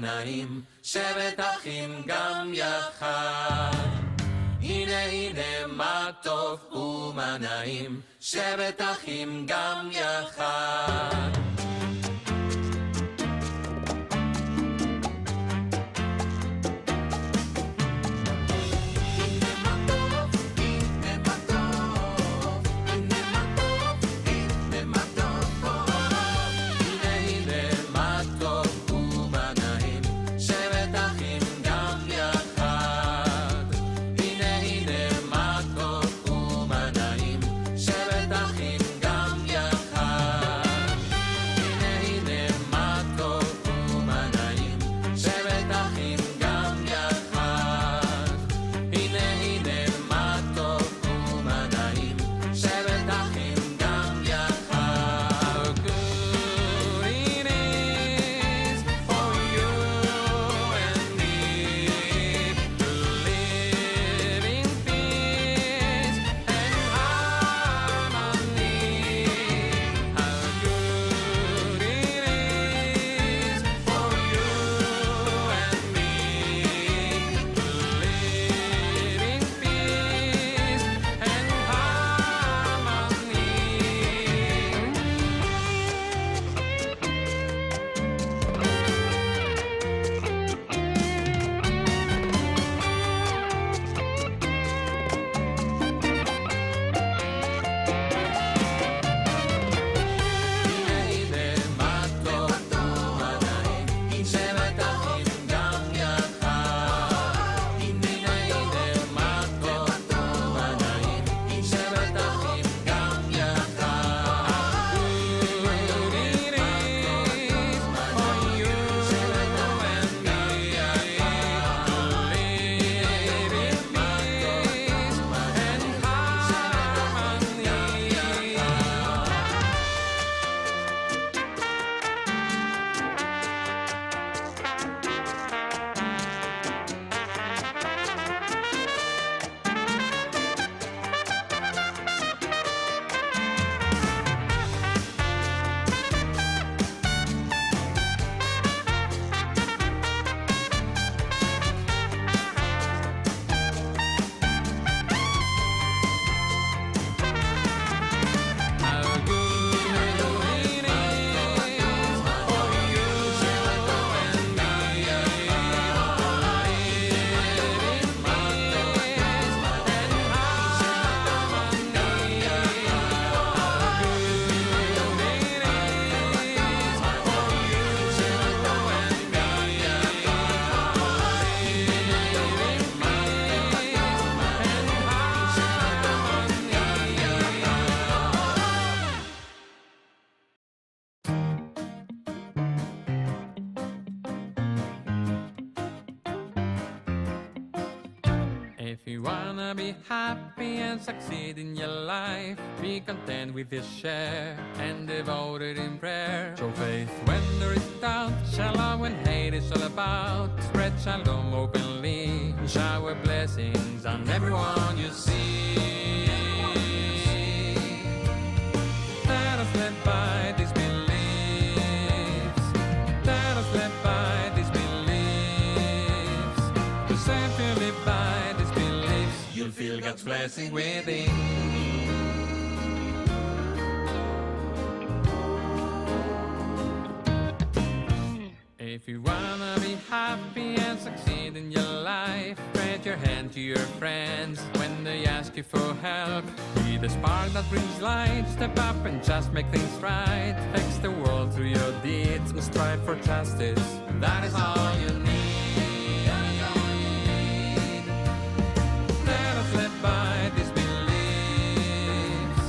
נעים, שבת אחים גם יחד. הנה הנה מה טוב ומה נעים, שבת אחים גם יחד. If you wanna be happy and succeed in your life, be content with your share and devoted in prayer. Show faith when there is doubt, shalom when hate is all about. Spread shalom openly, shower blessings on everyone you see. Let us live by these beliefs. Let us live by these beliefs. Cause if you live by these beliefs, you'll feel God's blessing within. If you wanna be happy and succeed in your life, spread your hand to your friends when they ask you for help. Be the spark that brings light, step up and just make things right. Fix the world through your deeds and strive for justice. That is all you need. Let us live by these beliefs.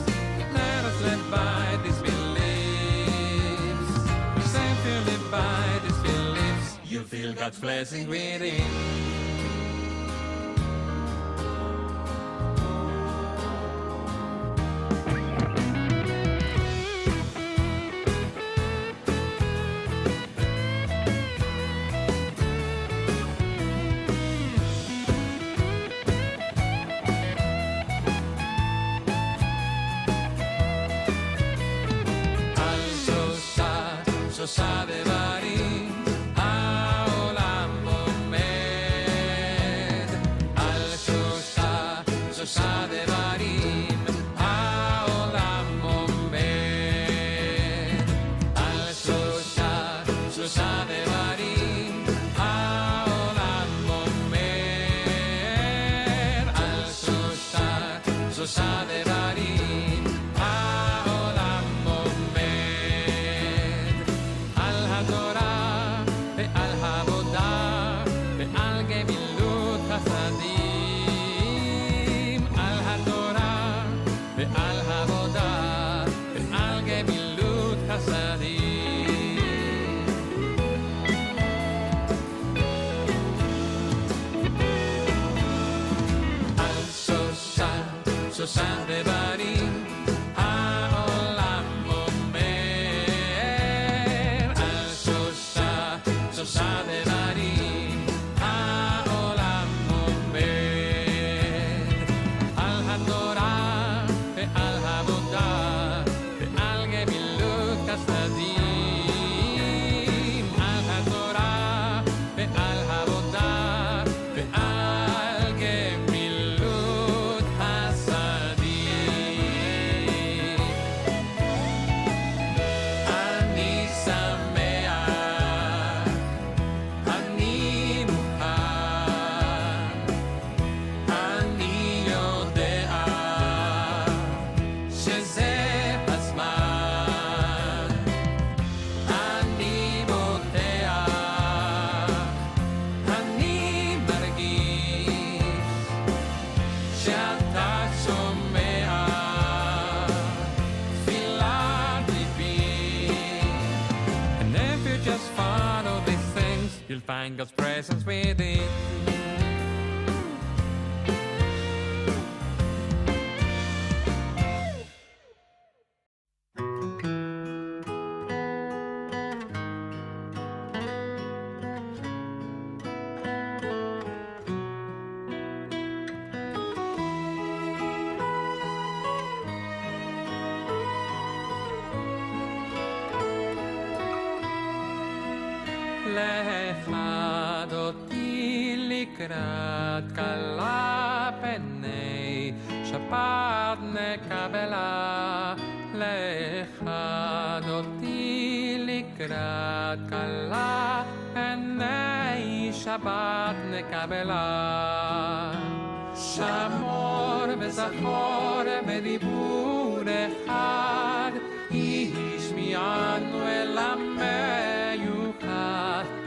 Let us live by these beliefs. Cause if you live by these beliefs, you'll feel God's blessing within. So sad de Bari, ahora שלושה דברים העולם עומד על שלושה דברים העולם עומד על שלושה דברים העולם עומד על התורה ועל העבודה ועל גמילות חסדים על התורה ועל העבודה ועל גמילות חסדים על שלושה דברים העולם עומד על שלושה דברים העולם עומד על התורה ועל העבודה ועל גמילות חסדים על התורה ועל העבודה ועל גמילות חסדים אני שמח אני מוכן אני יודע שזה הזמן אני בוטח אני מרגיש שאתה שומע תפילת ליבי and if you just follow these things you'll find God's presence within לחד אותי לקראת כלה פני שבת נקבלה לחד אותי לקראת כלה פני שבת נקבלה שמור וזכור בדיבור אחד השמיענו אל המיוחד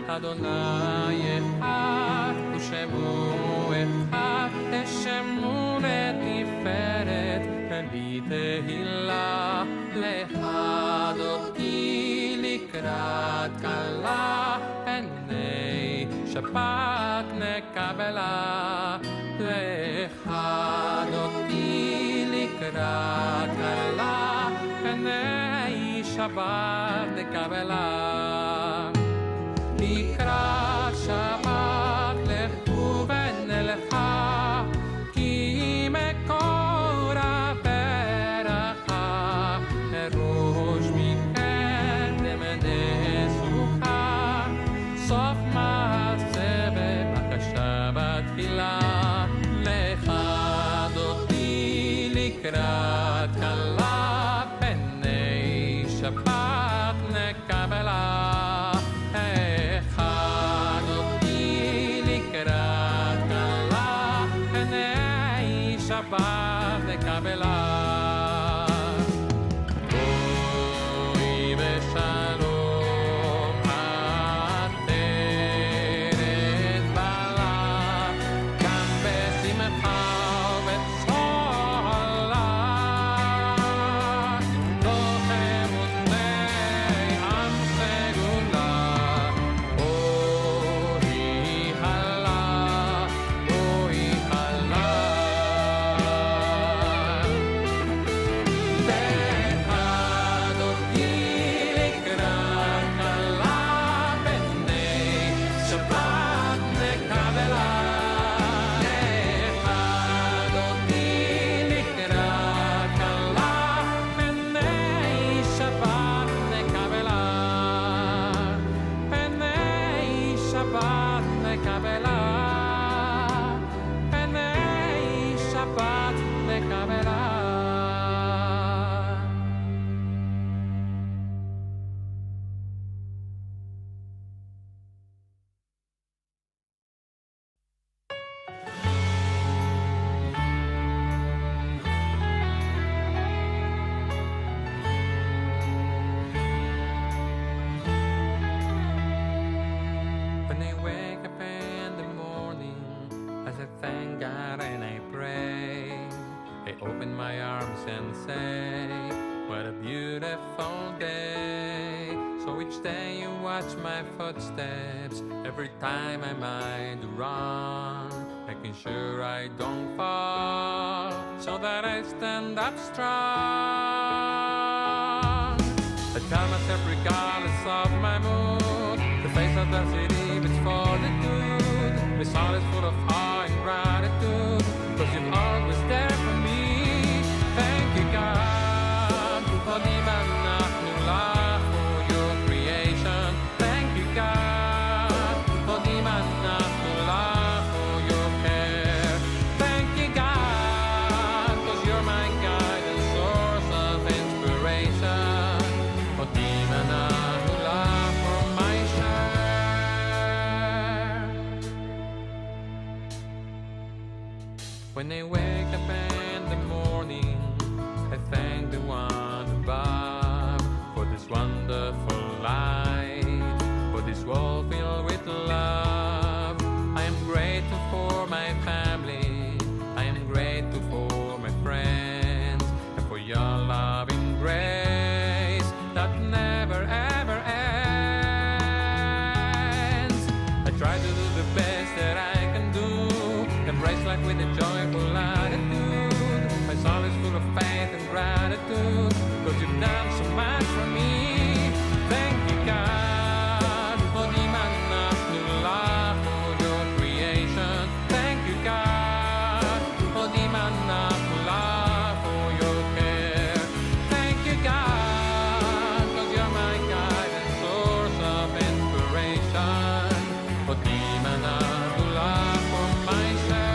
אדוני אחד ושמו אחד תשמו לתפארת ולי תהילה לחד אותי לקראת כלה פני שבת נקבלה לחד אותי לקראת כלה פני שבת נקבלה לקראת שבת לכו ונלכה כי מקור הברכה לראש מקדם נסוכה סוף מעשה בבקשה בתפילה לחד אותי לקראת כלה פני שבת נקבלה אחד אותי לקראת כלה פני שבת נקבלה בואי בשלום עטרת בעלה גם בשמחה ובצהלה תוך אמוני עם סגולה בואי הלה בואי הלה לחד אותי לקראת כלה פני שבת נקבלה לחד אותי לקראת כלה פני שבת נקבלה פני שבת נקבלה פני שבת I thank God and I pray. I open my arms and say, what a beautiful day. So each day you watch my footsteps. Every time I might do wrong, making sure I don't fall, so that I stand up strong. I tell myself regardless of my mood, the face of the city is for the good. My soul is full of awe and gratitude, cause you're always there for me. Thank you God, for the manach for your creation. Thank you God, for the manach for your care. Thank you God, cause you're my guide and source of inspiration. For the manach for my share. When I wake up in the morning, I thank the one above for this wonderful life, for this world filled with love. I am grateful for my family, I am grateful for my friends, and for your loving grace that never ever ends. I try to do the best that I can do, embrace life with a joyful attitude. My soul is full of faith and gratitude, cause you've done so much for me. Thank you God, for the manach for your creation. Thank you God, for the manach for your care. Thank you God, cause you're my guide and source of inspiration. For the manach for my share.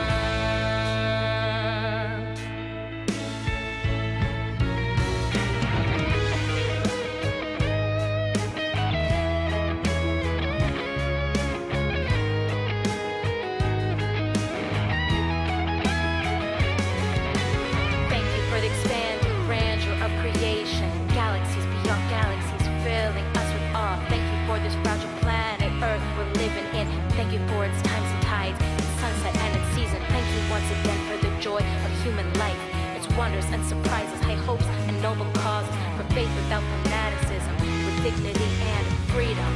Thank you for the expanding grandeur of creation. Galaxies beyond galaxies filling us with awe. Thank you for this fragile planet Earth we're living in. Thank you for its times and tides, its sunset and its season. Thank you once again for the joy of human life, its wonders and surprises, high hopes and noble causes, for faith without fanaticism, with dignity and freedom.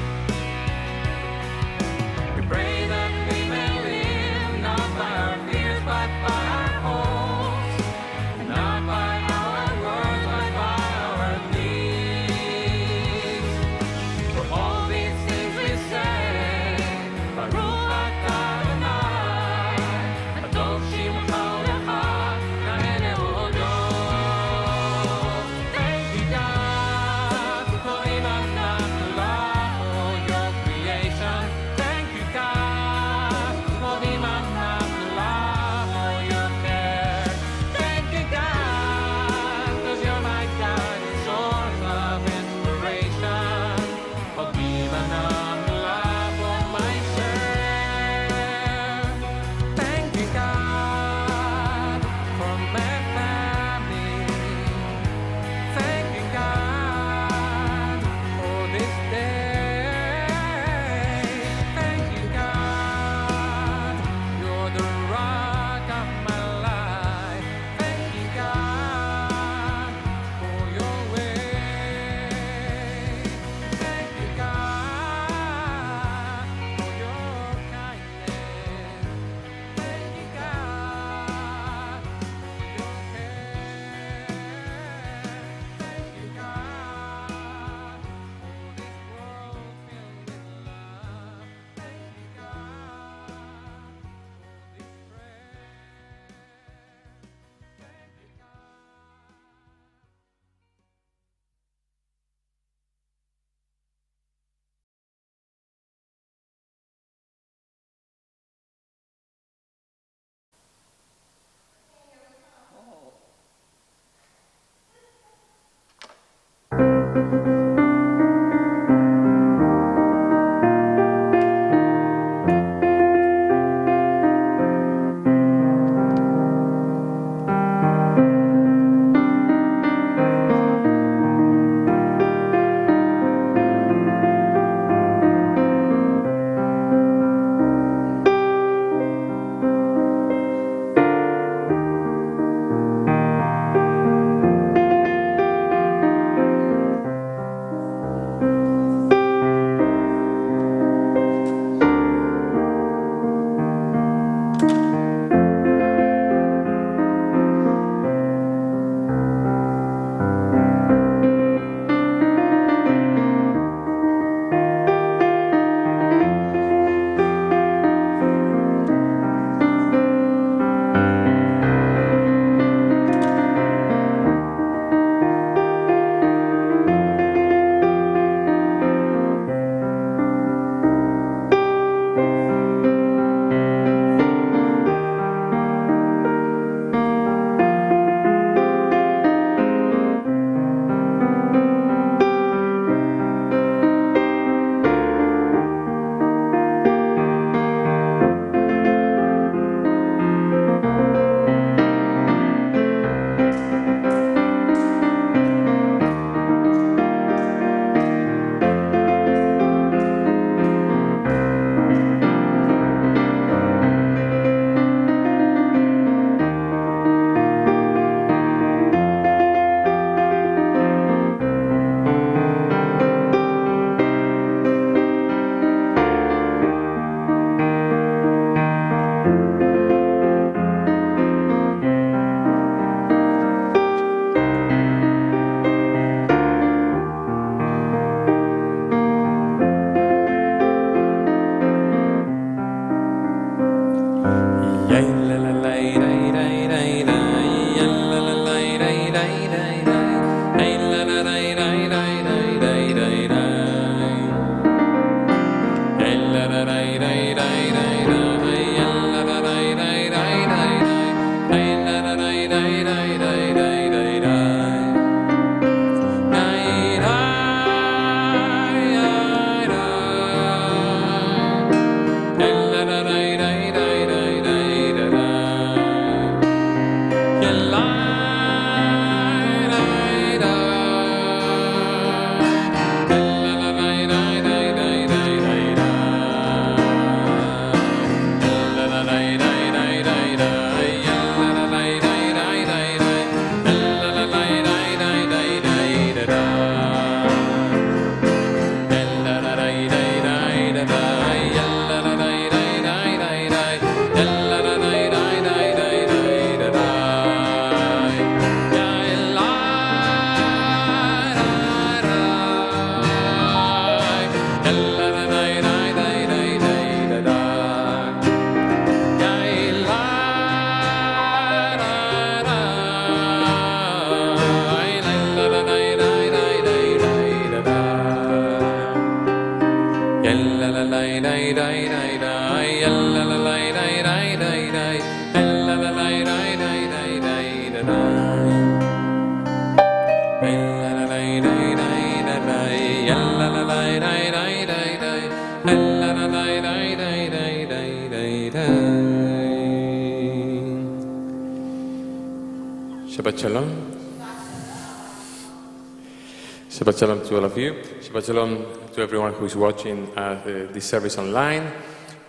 We pray that we may live not by our fears but by our hopes, not by our words but by our deeds. For all these things we say, Baruch atah Adonai, Adoshim Haolecha, Na'ene Odot. Thank you God, for the manach Shabbat Shalom. Shabbat Shalom to all of you. Shabbat Shalom to everyone who is watching this service online.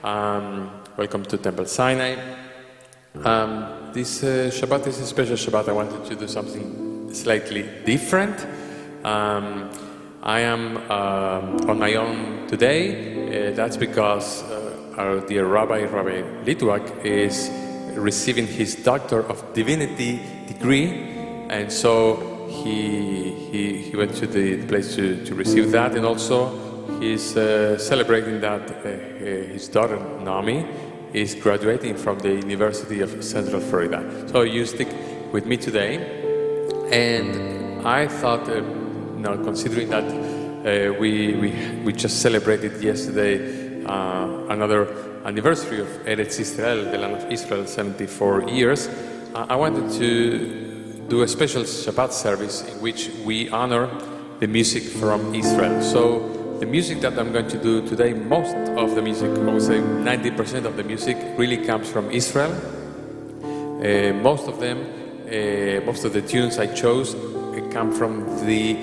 Welcome to Temple Sinai. This Shabbat is a special Shabbat. I wanted to do something slightly different. I am on my own today. That's because our dear Rabbi Lituak is receiving his Doctor of Divinity degree, and so he went to the place to receive that, and also he's celebrating that his daughter Naomi is graduating from the University of Central Florida. So you stick with me today, and I thought, considering that we just celebrated yesterday another anniversary of Eretz Israel, the land of Israel, 74 years, I wanted to do a special Shabbat service in which we honor the music from Israel. So the music that I'm going to do today, most of the music, I would say 90% of the music, really comes from Israel. Most of the tunes I chose come from this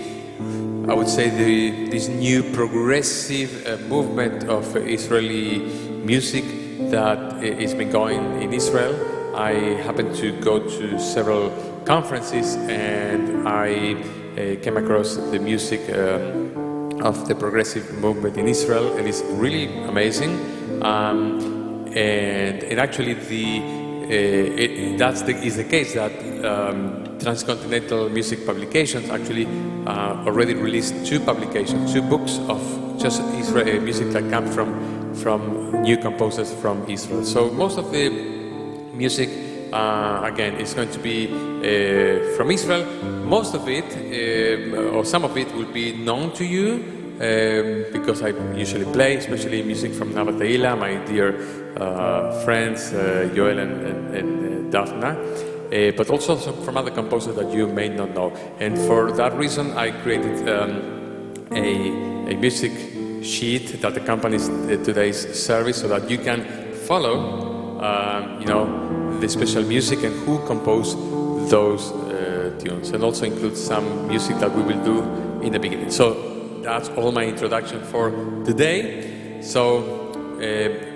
new progressive movement of Israeli music that has been going in Israel. I happened to go to several conferences, and I came across the music of the progressive movement in Israel, and it's really amazing. And actually, is the case that Transcontinental Music Publications actually already released two books of just Israeli music that come from new composers from Israel. So most of the music, again, is going to be from Israel. Most of it, or some of it, will be known to you because I usually play, especially music from Nava Teila, my dear friends Joel and Daphna, but also from other composers that you may not know. And for that reason, I created a music sheet that accompanies today's service, so that you can follow the special music and who composed those tunes, and also include some music that we will do in the beginning. So that's all my introduction for today. So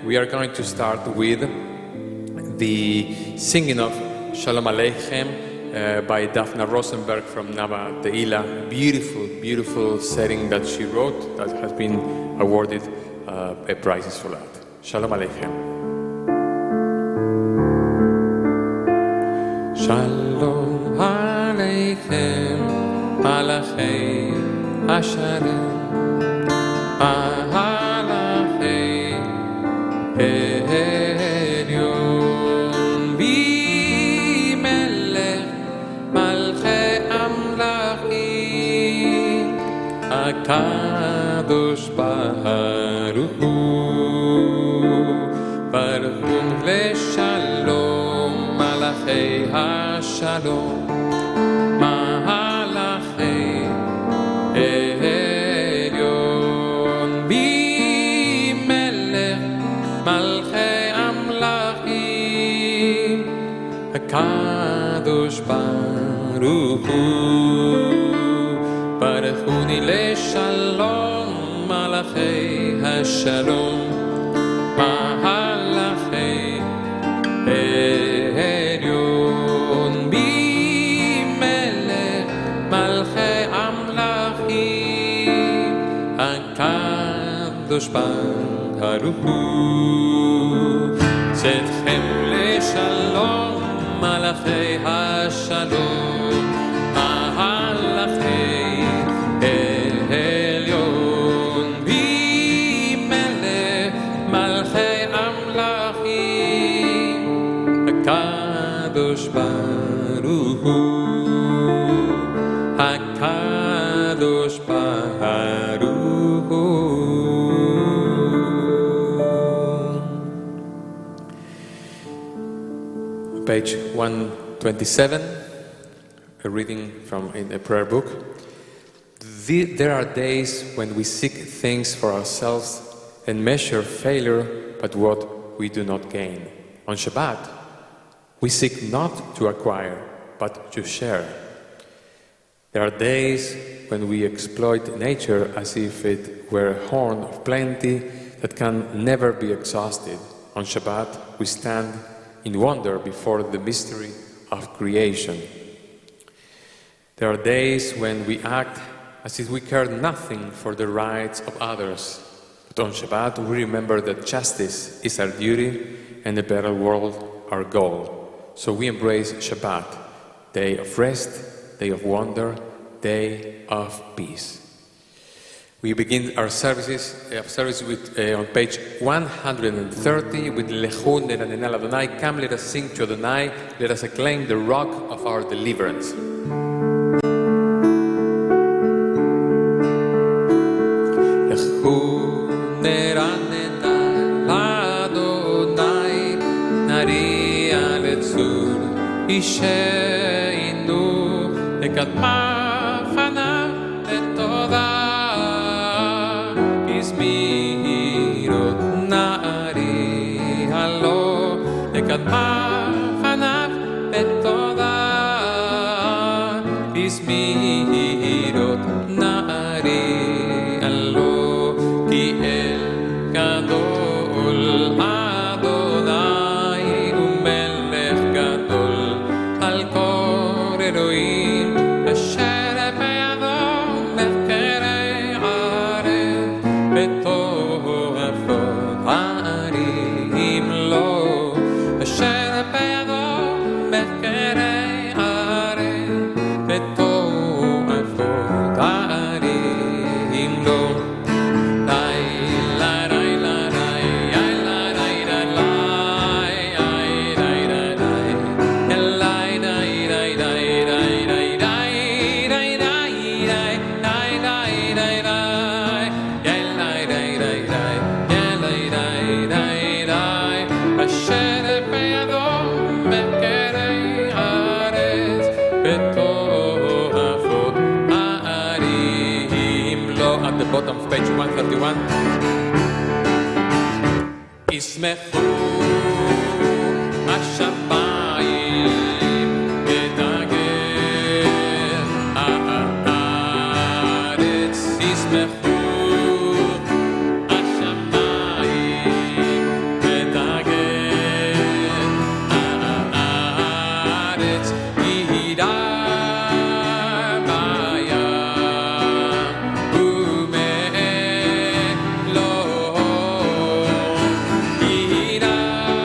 we are going to start with the singing of Shalom Aleichem by Daphna Rosenberg from Nava Teila. Beautiful, beautiful setting that she wrote that has been awarded a prizes for that. Shalom Aleichem. Shalom Aleichem, Malachei Hashem, Malachei Elyon, HaKadosh Baruch Hu Baruch Hu Leshalom Malachei HaShalom Malachei Elyon Bimelech Malchei Amlachim HaKadosh Baruch Hu Baruch Hu Leshalom Malachei HaShalom Malachei Elyon Bimelech Malchei Amlachim HaKadosh Baruch Hu Tzedchem Leshalom Malachei HaShalom Malachei Elyon Bimelech Malchei Amlachim HaKadosh Baruch Hu HaKadosh Baruch Hu. Page 127, a reading from in a prayer book. There are days when we seek things for ourselves and measure failure but what we do not gain. On Shabbat, we seek not to acquire but to share. There are days when we exploit nature as if it were a horn of plenty that can never be exhausted. On Shabbat, we stand in wonder before the mystery of creation. There are days when we act as if we care nothing for the rights of others. But on Shabbat, we remember that justice is our duty and a better world our goal. So we embrace Shabbat, day of rest, day of wonder, day of peace. We begin our service with, on page 130 with Lechu Neranena Adonai. Come, let us sing to Adonai. Let us acclaim the rock of our deliverance. Lechu Neranena Adonai Nari Aletzur Isheinu Lekadma Fana Letoda Izmirot Nari Halo Lekadma Fana Letoda Izmirot Nari Halo Ki El Gadol Adonai Umelech Gadol Al Kor Elohim Asher Be'ado Mechkerei Arez Beto'afot Harim Lo Asher Be'ado Mechkerei Arez Beto'afot Harim Lo at the bottom of page 131. Ismechu Hashamayim Edager Haaretz Ismechu Hashamayim Edager Haaretz Yidar Bayam Umelo Yidar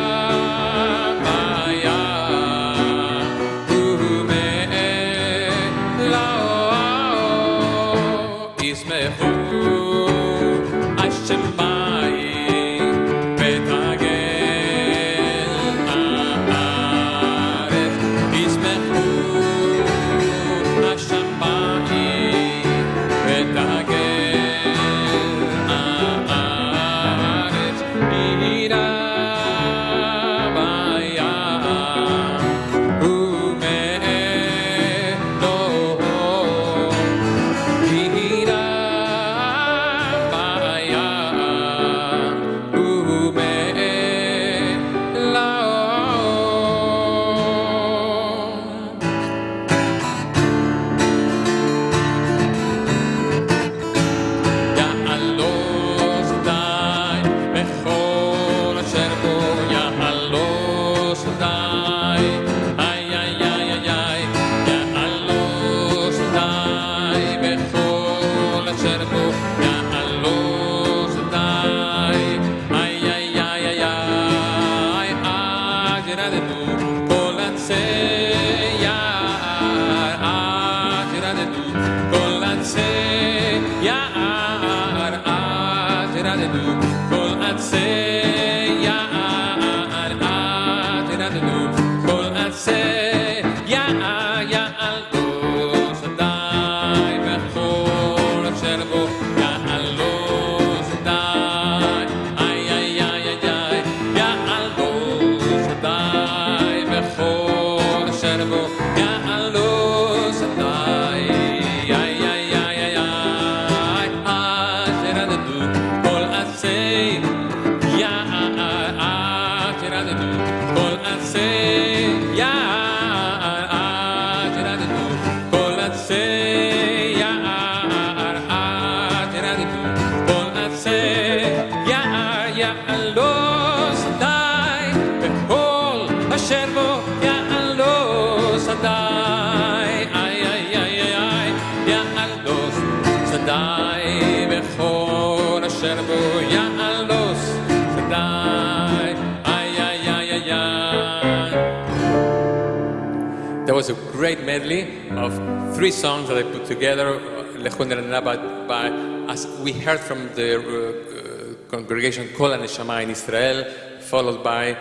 There was a great medley of 3 songs that I put together, by as we heard from the congregation Kol HaNeshama in Israel, followed by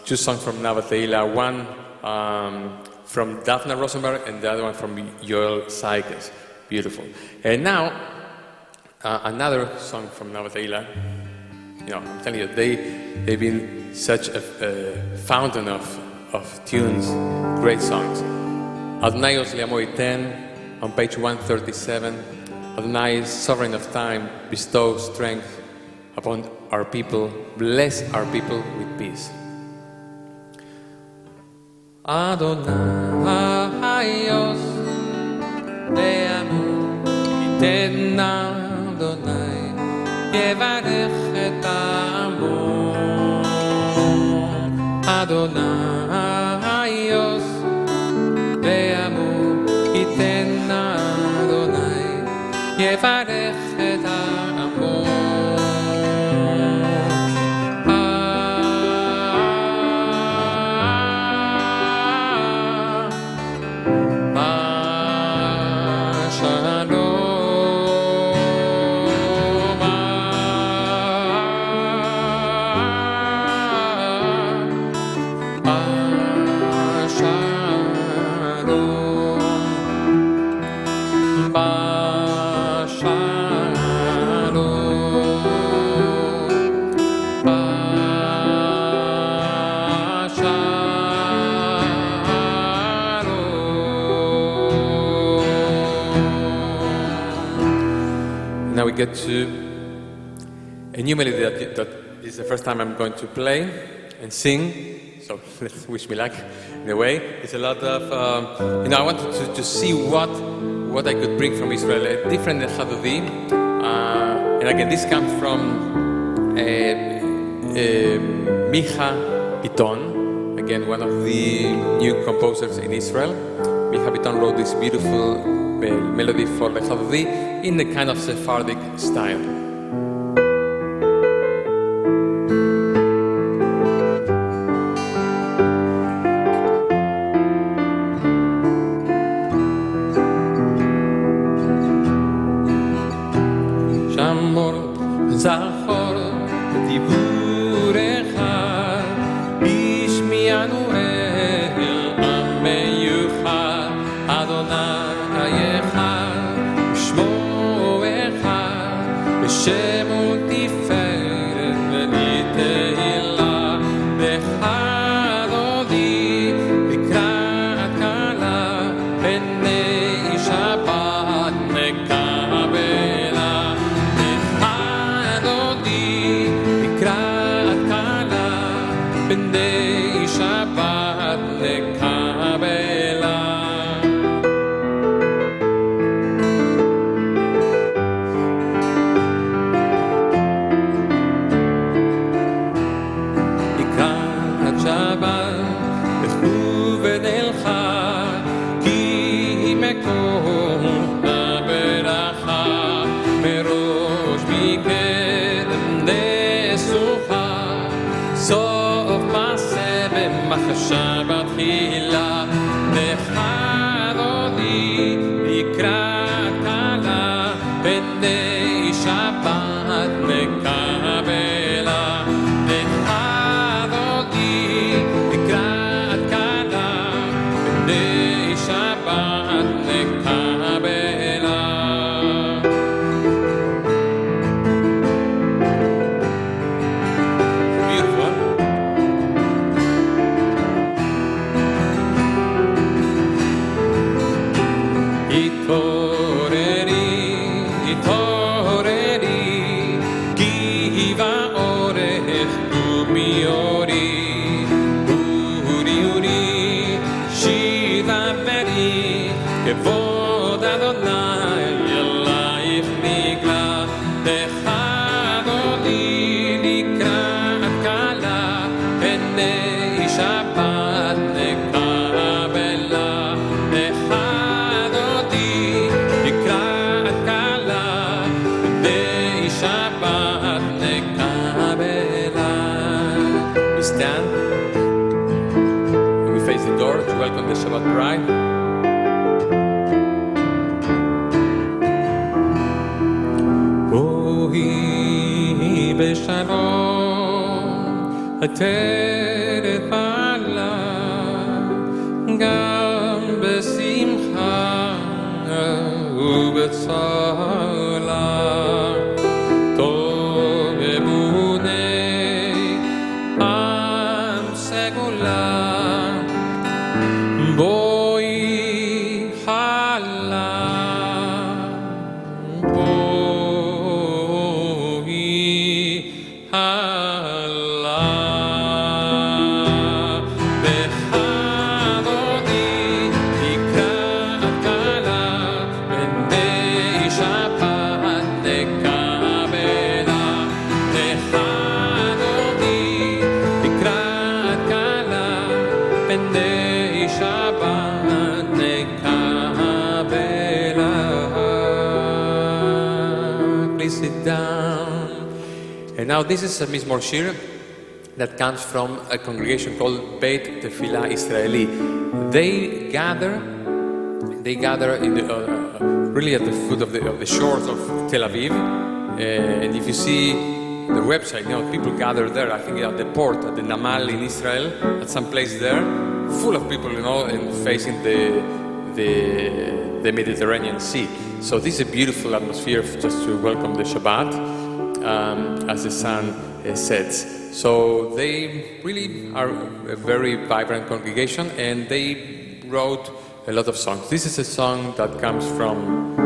2 songs from Nava Teila, one from Daphne Rosenberg and the other one from Yoel Sykes. Beautiful. And now, another song from Nava Teila. You know, I'm telling you, they've been such a fountain of tunes, great songs. Adonai Os Liamo Iten, on page 137, Adonai, sovereign of time, bestow strength upon our people, bless our people with peace. Adonai Os Liamo Iten, Adonai Yevarech et Amo. Adonai Os Liamo Iten, Adonai Yevarech et Amo. Now we get to a new melody that is the first time I'm going to play and sing. So let's wish me luck in a way. It's a lot of, I wanted to see what I could bring from Israel, a different Chadodi. And again, this comes from Micha Piton, again, one of the new composers in Israel. Micha Piton wrote this beautiful melody for the Chadodi in the kind of Sephardic style. Shamor Zachor Diburecha Ishmianu El Ameyuchad Adonai Echad Shmo Echad B'Shemo Tiferet V'Nitehila B'Chadodi B'Krat Kala B'nei Shabbat Mekabela B'Chadodi B'Krat Kala B'nei Shabbat Mekabela. Shabbat Hila Nechadodi Bikrat Kala B'nei Shabbat Mekabela Nechadodi Bikrat Kala B'nei Shabbat Mekabela. Beautiful. Kevod Adonai Elayich Nigla Bechadodi Likrat Kala B'nei Shabbat Nekabela Bechadodi Likrat Kala B'nei Shabbat Nekabela. We stand and we face the door. welcome the Shabbat bride. בואי בשלום, עטרת בעלה, גם בשמחה ובצהלה. טוב אמוני עם סגולה, בואי חלה, And now this is a Mizmor Shir that comes from a congregation called Beit Tefillah Israeli. They gather in the, really at the foot of the shores of Tel Aviv. And if you see the website, people gather there. I think at the port, at the Namal in Israel, at some place there, full of people, and facing the Mediterranean Sea. So this is a beautiful atmosphere just to welcome the Shabbat as the sun sets. So they really are a very vibrant congregation, and they wrote a lot of songs. This is a song that comes from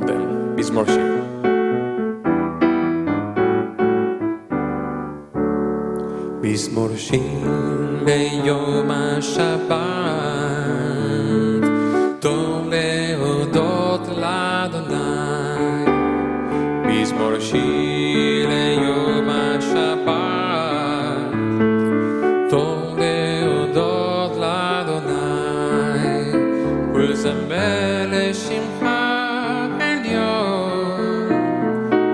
them, Mizmor Shir. מזמור שיר ביום השבת, טוב להודות לאדוני. מזמור שיר ליום השבת, טוב להודות לאדוני. ולזמר לשמך עליון,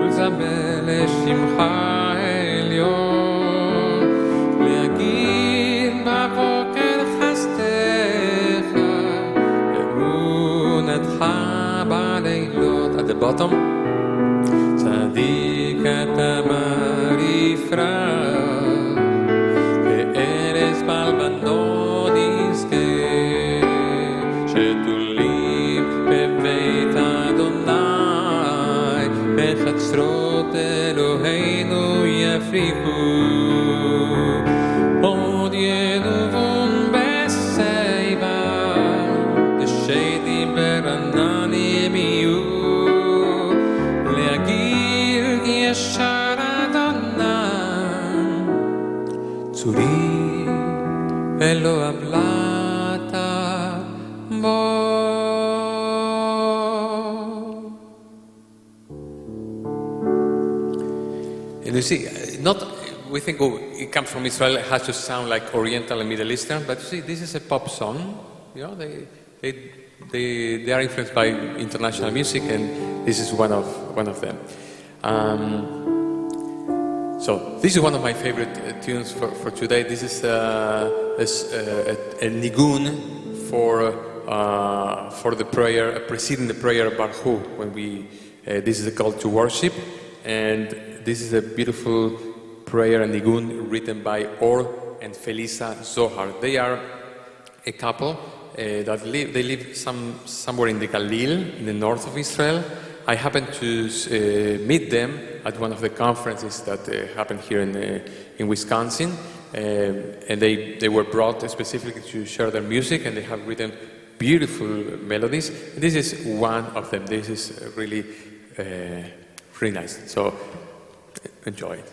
ולזמר לשמך עליון. At the bottom, צדיק אתה מרפרע, וארץ בלבנון יזכה, שתולים בבית אדוני, בחצרות אלוהינו יפריחו. עוד ינובון בשיבה, כשדים ברעננים יהיו. ישר אדוני, צורי ולא הבלעת בו. And you see, we think, it comes from Israel, it has to sound like Oriental and Middle Eastern, but you see, this is a pop song. They are influenced by international music, and this is one of them. So this is one of my favorite tunes for today. This is a nigun for the prayer, preceding the prayer of Baruch when this is a call to worship, and this is a beautiful prayer and nigun written by Or and Felisa Zohar. They are a couple that live somewhere in the Galil, in the north of Israel. I happened to meet them at one of the conferences that happened here in Wisconsin, and they were brought specifically to share their music, and they have written beautiful melodies. This is one of them. This is really nice. So enjoy it.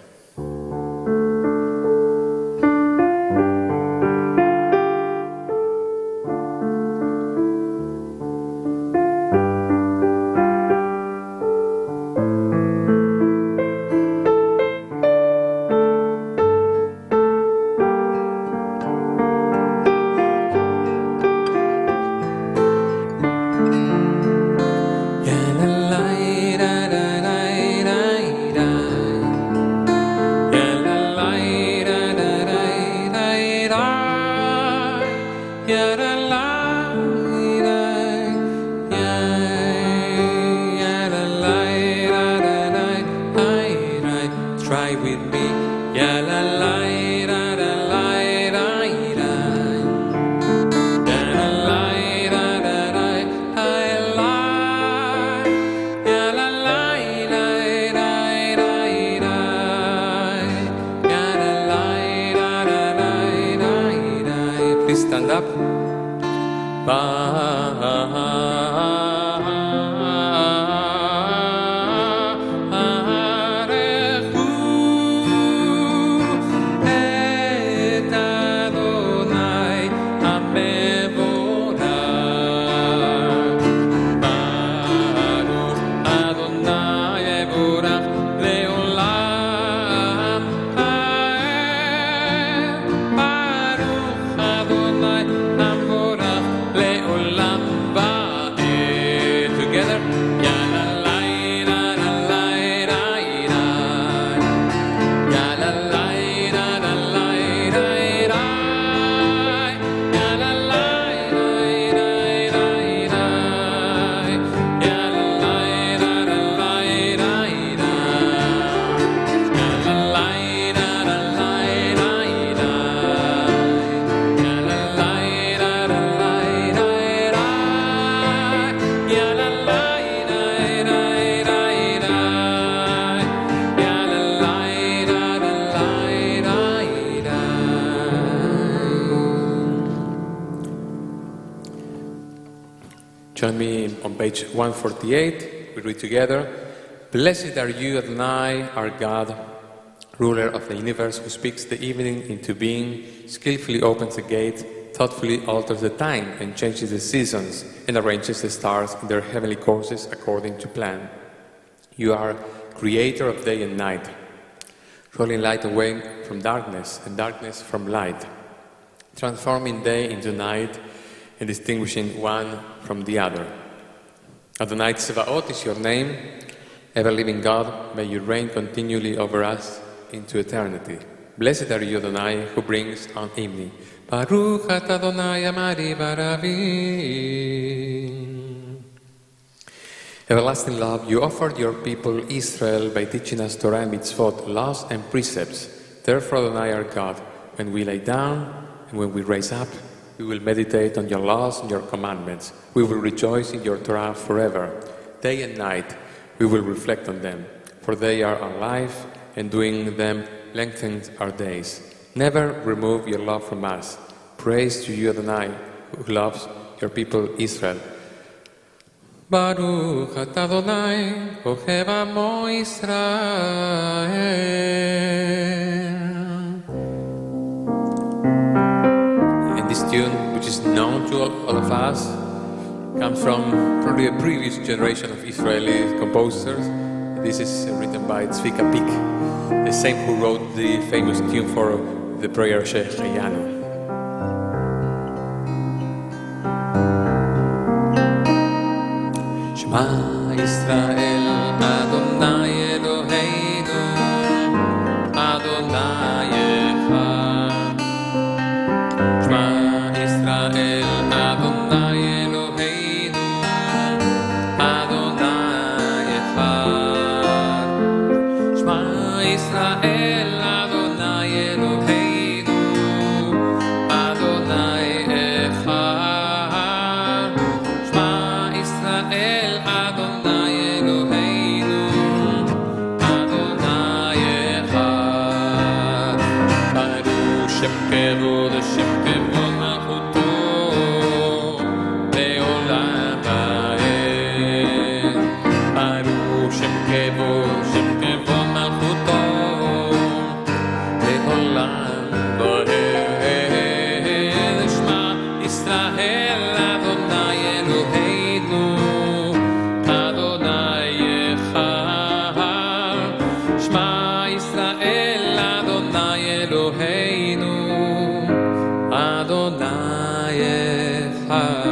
please stand up. Join me on page 148. We read together. Blessed are you, Adonai, our God, ruler of the universe, who speaks the evening into being, skillfully opens the gate, thoughtfully alters the time and changes the seasons, and arranges the stars in their heavenly courses according to plan. You are creator of day and night, rolling light away from darkness and darkness from light, transforming day into night and distinguishing one from the other. Adonai Tsevaot is your name. Ever-living God, may you reign continually over us into eternity. Blessed are you, Adonai, who brings on evening. Baruch atah Adonai Amari Baravim. Everlasting love, you offered your people Israel by teaching us Torah and mitzvot, laws and precepts. Therefore, Adonai our God, when we lay down and when we rise up, we will meditate on your laws and your commandments. We will rejoice in your Torah forever. Day and night we will reflect on them, for they are our life, and doing them lengthens our days. Never remove your love from us. Praise to you, Adonai, who loves your people Israel. Baruch atah Adonai, ohev amo Israel. This tune, which is known to all of us, comes from probably a previous generation of Israeli composers. This is written by Tzvika Pik, the same who wrote the famous tune for the prayer Shehecheyanu. Shema Yisrael Adonai Eloheinu Adonai Echad. Shema Yisrael Adonai Eloheinu Adonai Echad. Shema Yisrael Adonai Eloheinu Adonai Echad. Shema Yisrael Adonai Eloheinu Adonai Echad. Baruch Shem Kevod Shem Kevod Malchuto Leolam Vaed. Baruch Shem Kevod Malchuto Leolam Vaed. Shema Yisrael Adonai Eloheinu Adonai Echad. Shema Yisrael Adonai Eloheinu Adonai Echad.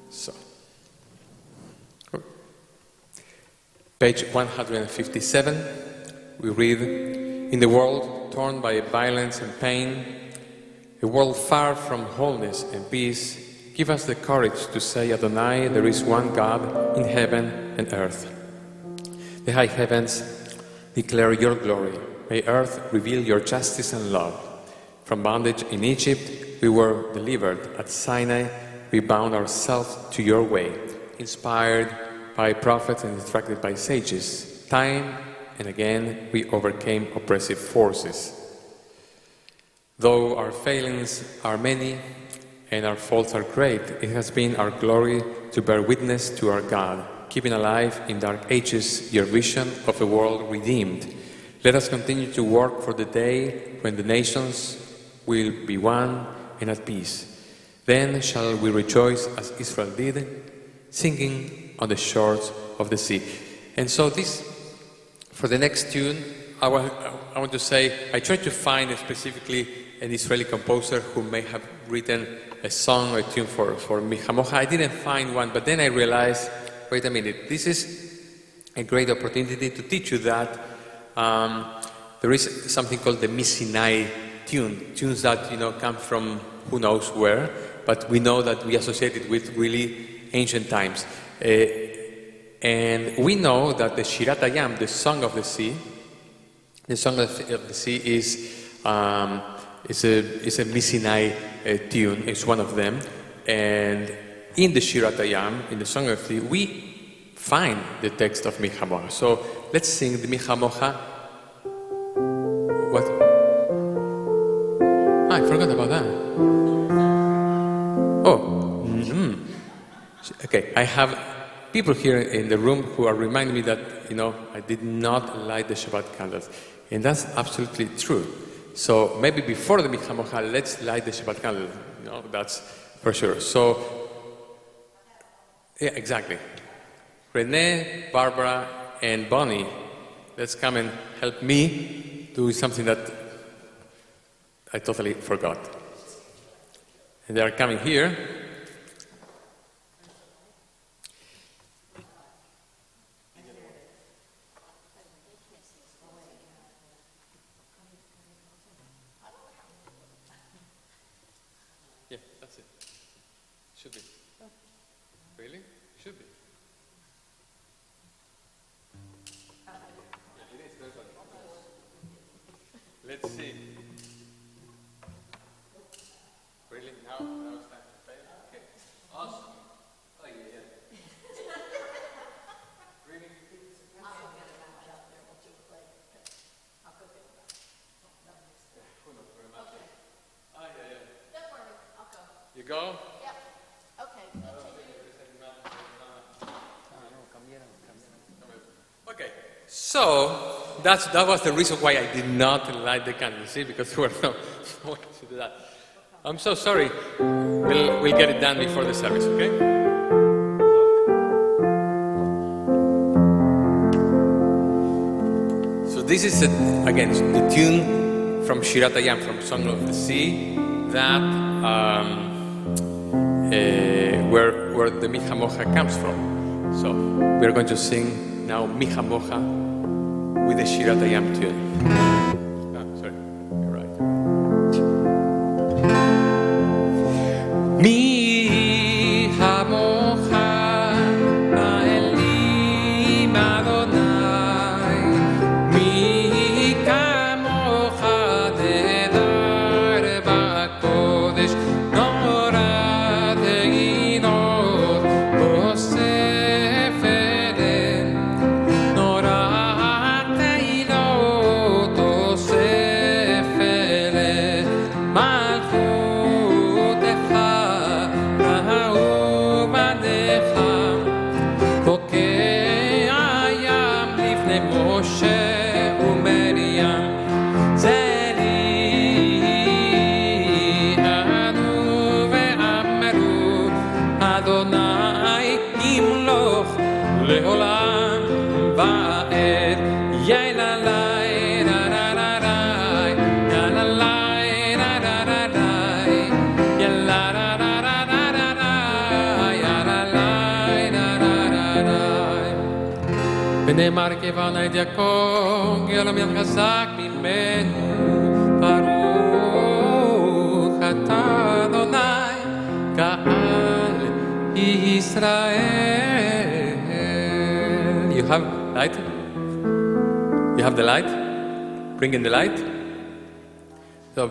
So, page 157, we read, in the world torn by violence and pain, a world far from wholeness and peace, give us the courage to say, Adonai, there is one God in heaven and earth. The high heavens declare your glory. May earth reveal your justice and love. From bondage in Egypt, we were delivered. At Sinai, we bound ourselves to your way. Inspired by prophets and instructed by sages. Time and again we overcame oppressive forces. Though our failings are many and our faults are great, it has been our glory to bear witness to our God, keeping alive in dark ages your vision of a world redeemed. Let us continue to work for the day when the nations will be one and at peace. Then shall we rejoice as Israel did, singing on the shores of the sea. And so this, for the next tune, I want to say, I tried to find specifically an Israeli composer who may have written a song or a tune for Mi Hamocha. I didn't find one, but then I realized, wait a minute, this is a great opportunity to teach you that there is something called the Sinai tunes that come from who knows where, but we know that we associate it with really ancient times. And we know that the Shirat Hayam, the Song of the Sea, is a Sinai tune. It's one of them. And in the Shirat Hayam, in the Song of the Sea, we find the text of Mi Hamocha. So let's sing the Mi Hamocha. What? I forgot about that. Oh, okay. I have people here in the room who are reminding me that, I did not light the Shabbat candles. And that's absolutely true. So maybe before the Mi Hamocha, let's light the Shabbat candle. That's for sure. So, yeah, exactly. Renee, Barbara, and Bonnie, let's come and help me do something that I totally forgot. And they are coming here. Yeah, that's it. Should be. Really? Should be. Let's see. Really? Now it's time to play? Okay. Awesome. Oh, yeah. Really? Oh, yeah. Don't worry, I'll go. You go? Yep. Okay, continue. Okay. So that was the reason why I did not light the candle. See, because there were no way to do that. I'm so sorry. We'll get it done before the service. Okay. So this is again the tune from Shirat Hayam, from Song of the Sea, that where the Mi Hamocha comes from. So we're going to sing now Mi Hamocha with the Shirat Hayam tune. Sorry, you're right. Mi Hamocha Ba'elim Adonai, Mi Kamocha Dedar Ba'kodesh, Nora Teinot Boseferen, Nora Teinot Boseferen, Malchutecha Ra'ubadecha, Bokei Hayam Lifnei Moshe uMiriam, Zeri Anu ve'amru, Adonai Yimloch le'olam va'ed, Yaelalai ra-ra-ra-rai, Yaelalai ra-ra-ra-rai, Yaelalai Yaelalai ra-ra-ra-rai. ונאמר כיוון את יעקב, גאלם יד חזק ממנו, ברוך אתה אדוני, קהל ישראל. You have light? You have the light? Bring in the light. So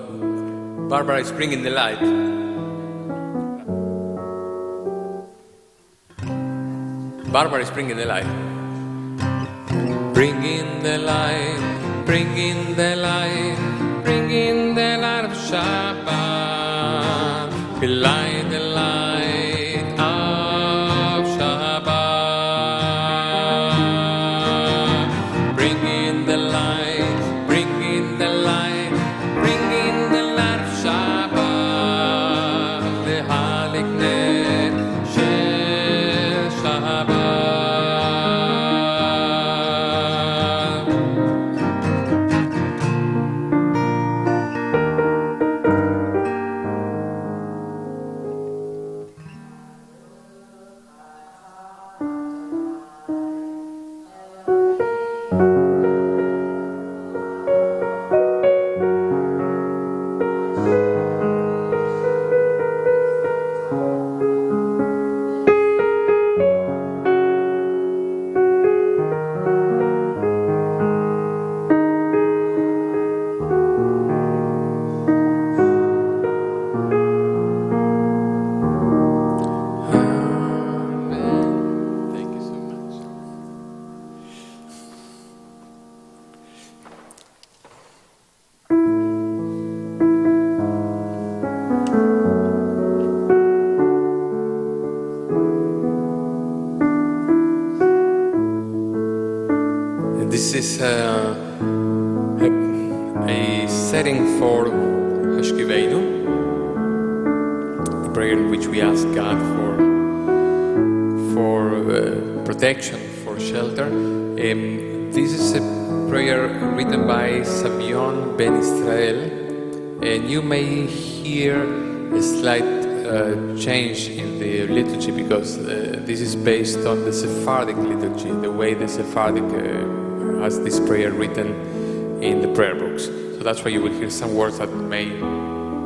Barbara is bringing the light. Barbara is bringing the light. Bring in the light, bring in the light, bring in the light of Shabbat. We light the light of Shabbat. Bring in the light, bring in the light, bring in the light of Shabbat. The Haliknet Shel Shabbat. Thank you so much. This is a setting for Hashkiveinu, a prayer in which we ask God for protection, for shelter. This is a prayer written by Samion Ben Israel, and you may hear a slight change in the liturgy because this is based on the Sephardic liturgy, the way the Sephardic has this prayer written in the prayer books. So that's why you will hear some words that may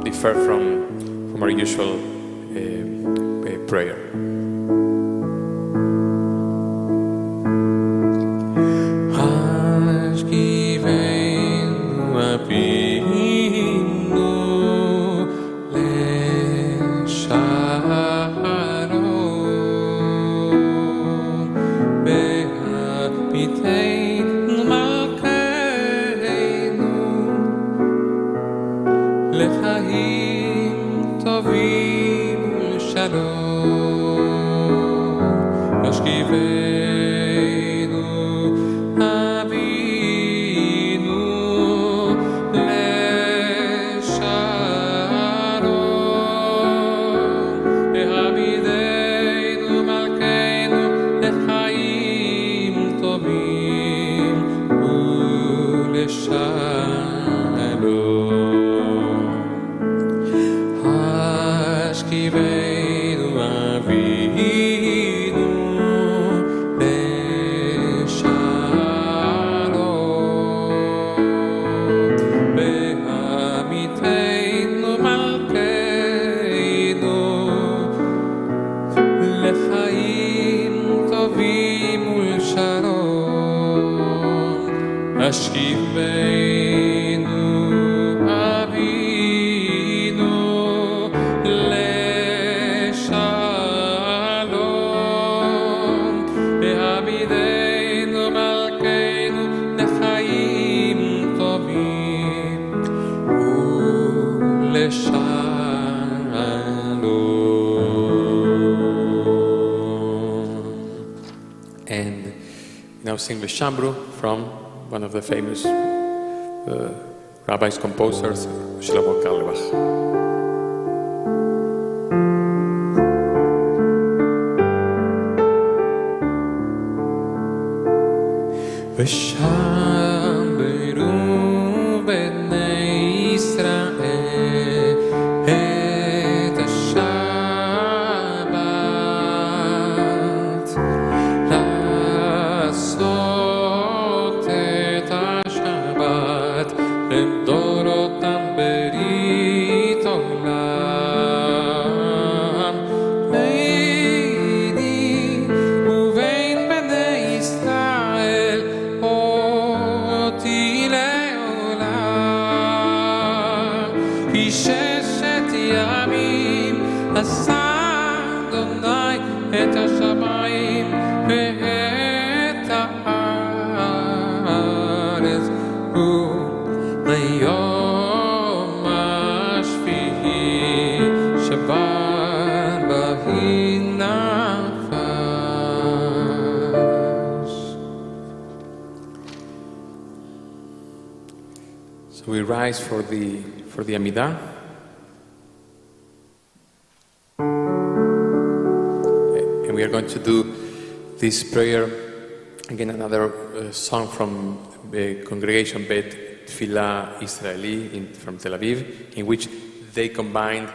differ from our usual prayer. לחיים טובים ולשלום השכיבנו אבינו לשלום והעמידנו מלכנו לחיים טובים ולשלום השכיבנו אבינו לשלום והעמידנו מלכנו לחיים טובים ולשלום השכיבנו אבינו לשלום והעמידנו מלכנו לחיים טובים ולשלום. And now sing the Shambru from one of the famous rabbis, composers, Shlomo Carlebach. ושמרו בני ישראל את השבת לעשות את השבת לדורותם ברית עולם ביני ובין בני ישראל אותי לעולם ואת הארץ וליום השביעי שבת בהי נפש. So we rise for the Amidah. And we are going to do this prayer, again another song from the congregation Bet Tfilah Israeli from Tel Aviv, in which they combined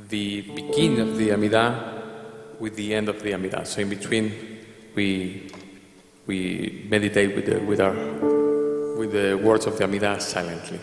the beginning of the Amidah with the end of the Amidah. So in between we meditate with the words of the Amidah silently.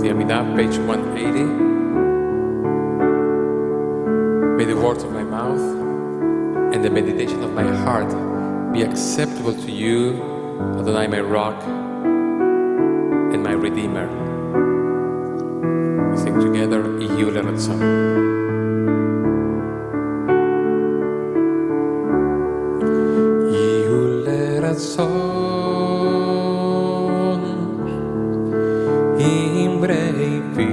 the Amidah, page 180. May the words of my mouth and the meditation of my heart be acceptable to you, Adonai, my rock and my redeemer. We sing together, Iyu L'Ratzon. Iyu L'Ratzon Imbrei pi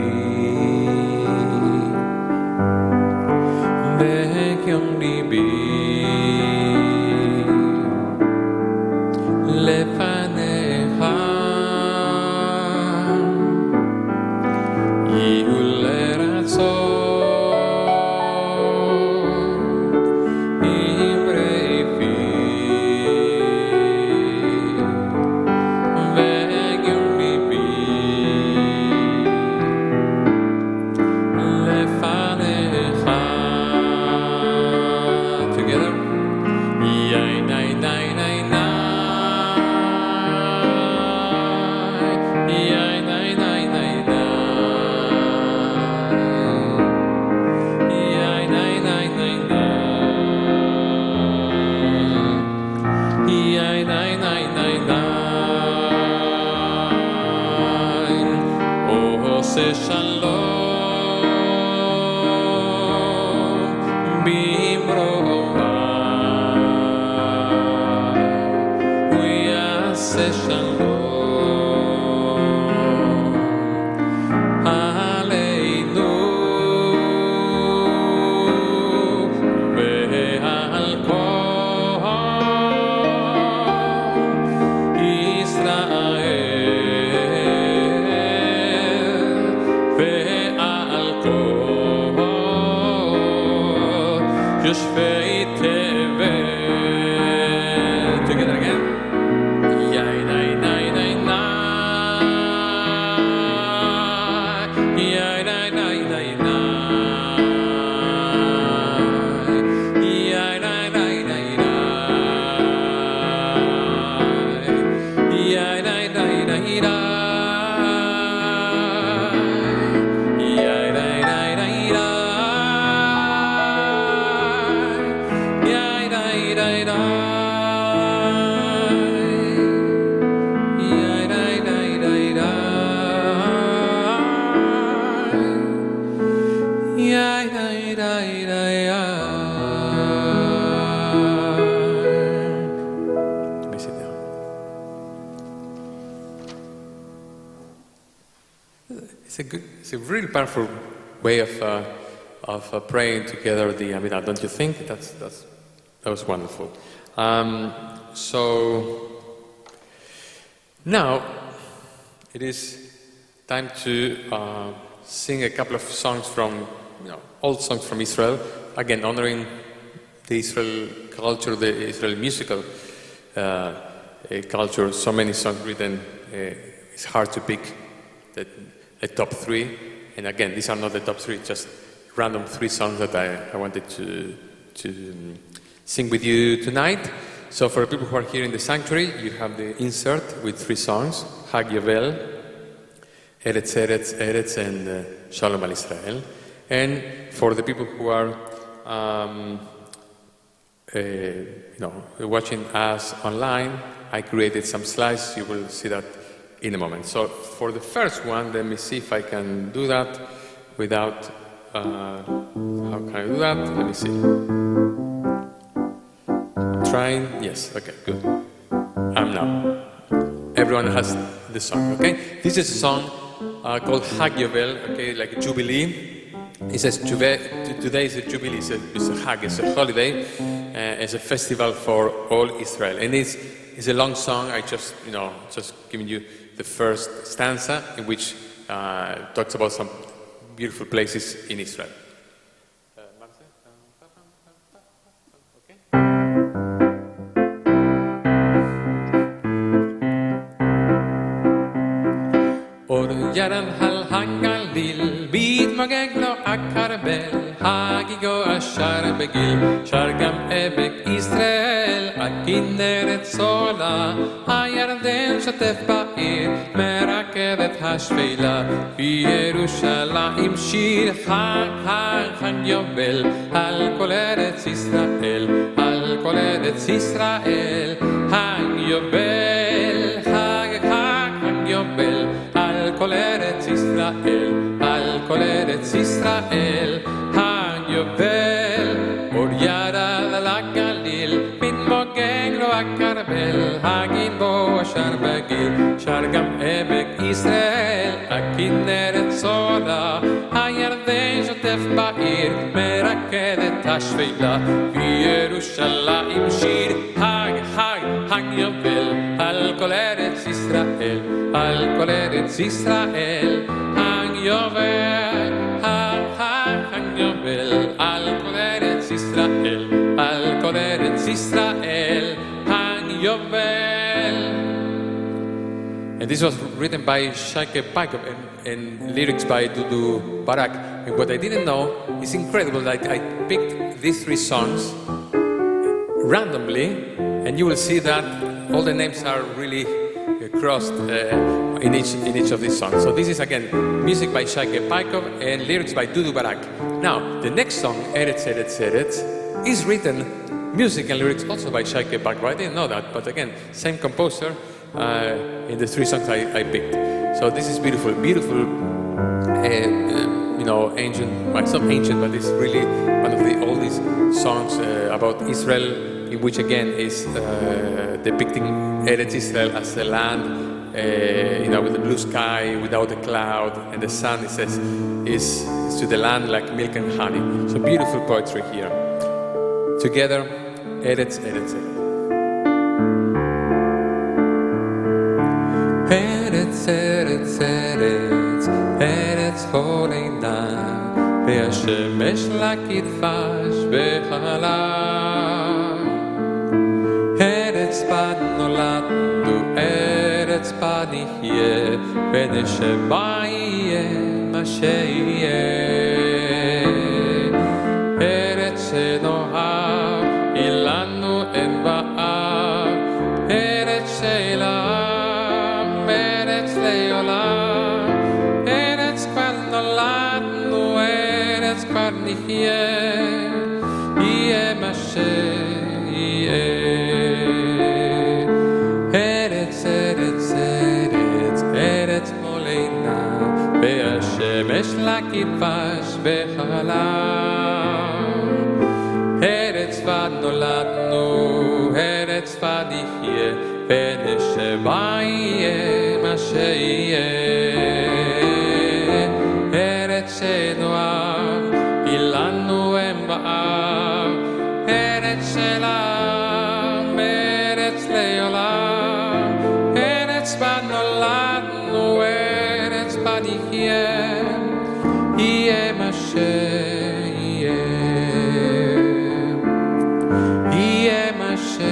במרומה הוא יעשה שלום עלינו ועל כל ישראל ועל כל יושבי תבל. Together again. Yai nai nai nai nai. Yai nai nai nai nai. Yai nai nai nai nai. Yai nai nai nai nai. Yai nai nai nai nai. Yai nai nai nai. Yai nai nai nai nai. Yai nai nai nai nai. Let me sit down. It's a really powerful way of praying together the Amidah, don't you think? That was wonderful. So now it is time to sing a couple of songs from, old songs from Israel, again honoring the Israel culture, the Israel musical culture. So many songs written, it's hard to pick the top three. And again, these are not the top three, just random 3 songs that I wanted to sing with you tonight. So for people who are here in the sanctuary, you have the insert with 3 songs, Hag Yovel, Eretz, Eretz, Eretz, and Shalom al Israel. And for the people who are watching us online, I created some slides. You will see that in a moment. So for the first one, let me see if I can do that without... how can I do that? Let me see. Trying. Yes. Okay. Good. I'm now. Everyone has the song. Okay. This is a song called Hag Yovel. Okay, like a jubilee. It says today is a jubilee. It's a Hag. It's a holiday. It's a festival for all Israel. And it's a long song. I just giving you the first stanza, in which talks about some beautiful places in Israel. Yaran hal hangalil bit mageglo akarbel hagigo ashar begil shargam ebek Israel akineret sola hayarden shatef ba'ir merakevet hashveila Yerushalayim shir hag hag hag yovel al kol eretz Israel al kol eretz Israel hag yovel hag hag hag yovel al kol eretz Israel, al kol eretz Israel, hag yovel, or yarad al Galil, min mogeg lo akarbel, hagin bo ashar begil, shargam ebek Israel, akineret sola, hayarden shotef ba'ir, merakedet hashveila, Yerushalayim shir, hag hag hag yovel, al kol eretz Israel, al kol eretz Israel, hag yovel, hag hag hag yovel, al kol eretz Israel, al kol eretz Israel, hag yovel. And this was written by Shaike Paikov and lyrics by Dudu Barak. And what I didn't know is incredible that I picked these 3 songs randomly, and you will see that all the names are really crossed in each of these songs. So this is again music by Shaike Paikov and lyrics by Dudu Barak. Now the next song, Eretz Eretz Eretz, is written music and lyrics also by Shaike Paikov. I didn't know that, but again, same composer in the 3 songs I picked. So this is beautiful ancient, well, it's not ancient, but it's really one of the oldest songs about Israel, in which again is depicting Eretz Israel as a land, with the blue sky, without a cloud, and the sun, it says, is to the land like milk and honey. So beautiful poetry here. Together, Eretz, Eretz, Eretz. Eretz, Eretz, Eretz, Eretz holeina, והשמש לה כדבש וחלב. ארץ בה נולדנו, ארץ בה נחיה, ונשמה יהיה מה שיהיה. ארץ שנאהב, אילנו אין באב, ארץ שלעם, ארץ לעולם, ארץ כבר נולדנו, ארץ כבר נחיה, יהיה מה שיהיה. ארץ, ארץ, ארץ, ארץ מולנה, והשמש לה כדבש וחלב. ארץ בה נולדנו, ארץ בה נחיה, ונשמה יהיה מה שיהיה. ארץ שנאהב, אילנו אם באב, ארץ שלם, ארץ לעולם, ארץ בה נולדנו, ארץ בה נחיה, יהיה מה שיהיה. יהיה מה שיהיה.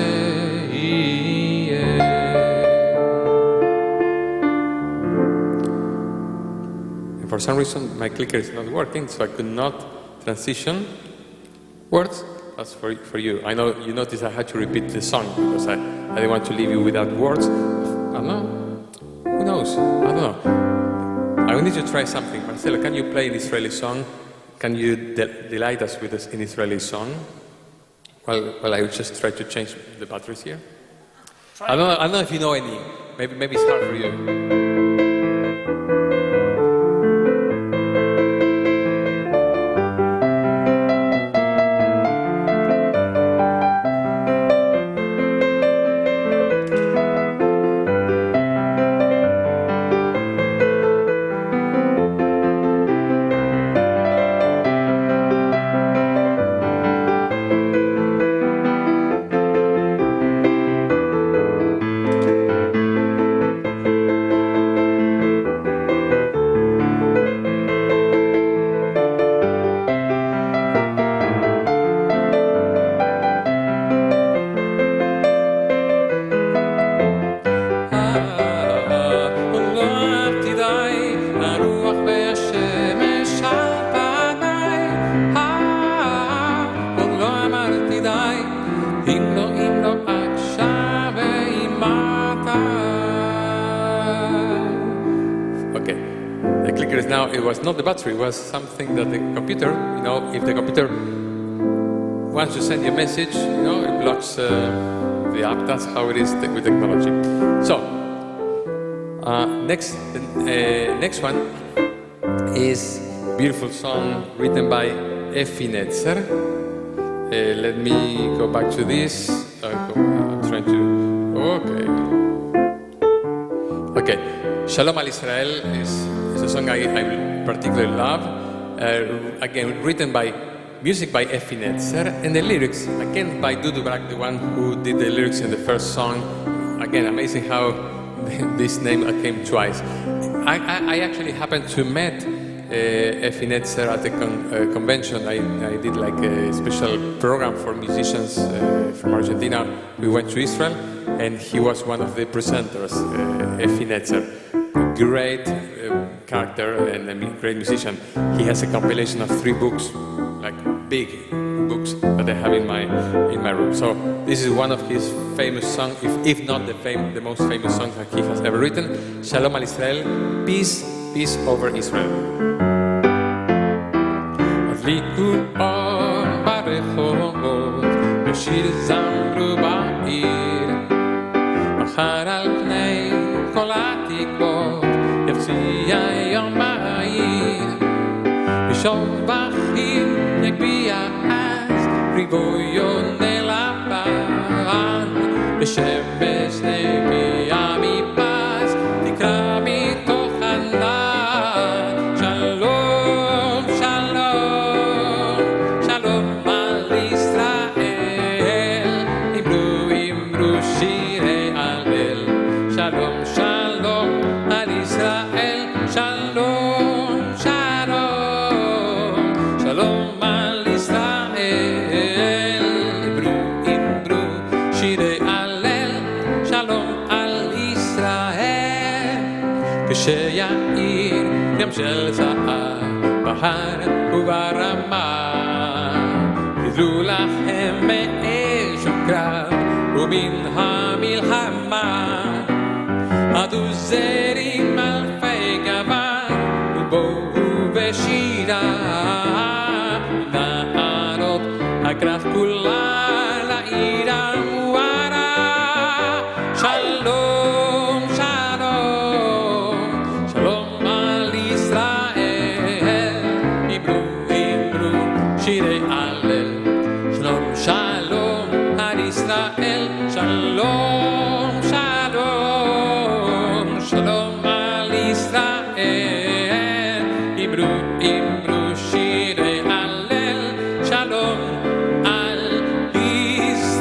And for some reason, my clicker is not working, so I could not transition words. That's for you. I know you noticed I had to repeat the song because I didn't want to leave you without words. I don't know. Who knows? I don't know. I will need to try something. Marcelo, can you play an Israeli song? Can you delight us with an Israeli song? Well, I will just try to change the batteries here. I don't know if you know any. Maybe it's hard for you. It was not the battery, it was something that the computer, if the computer wants to send you a message, it blocks the app. That's how it is with technology. So, next one is a beautiful song written by Efi Netzer. Let me go back to this. I'm trying to... Okay. Shalom al Israel is a song I particularly love. Again, written by music by Efi Netzer, and the lyrics, again, by Dudu Brak, the one who did the lyrics in the first song. Again, amazing how this name came twice. I actually happened to meet Efi Netzer at a convention. I did like a special program for musicians from Argentina. We went to Israel, and he was one of the presenters, Efi Netzer. Great character and a great musician. He has a compilation of 3 books, like big books that I have in my room. So this is one of his famous songs, if not the most famous song that he has ever written. Shalom al Israel, peace over Israel. הדליקו אור ברחובות, ושיר זמרו בעיר, מחר על פני כל התקוות, יפציע יום בהיר, mלכים יגביה אז ריבויו נלבן ושמש נגיע מפז תקרא מתוך ענן שלום שלום שלום על ישראל אמרו שירי הלל שלום שלום על ישראל שלום שלום שלום על ישראל אמרו שירי הלל שלום על ישראל כשיאיר ים של זהב בהר וברמה ידלו לכם מאש וקרב ומן המלחמה עדו זרים אלפי גוון ובואו בשירה נערות הקרב כולה לעיר המוארה שלום שלום שלום על ישראל אמרו שירי הלל שלום שלום על ישראל שלום שלום שלום על ישראל אמרו שירי הלל שלום על ישראל.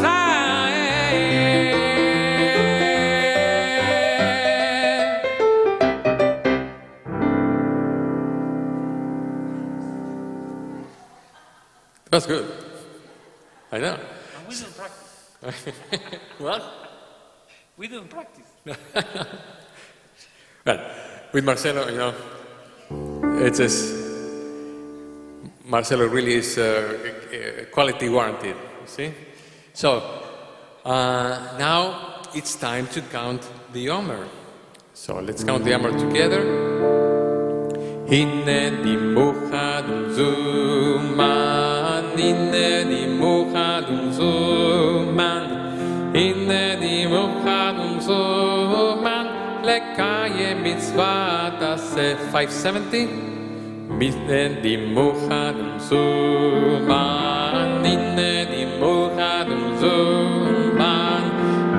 That's good. I know. We didn't practice. What? We didn't practice. Well, with Marcelo, you know, it's just, Marcelo really is quality warranted, you see? So, now it's time to count the Omer. So let's count the Omer together. Hineni muchadum zuman, hineni muchadum zuman, hineni muchadum zuman, lekayem mitzvah taseh 570. Hineni muchadum zuman, hineni muchadum zuman,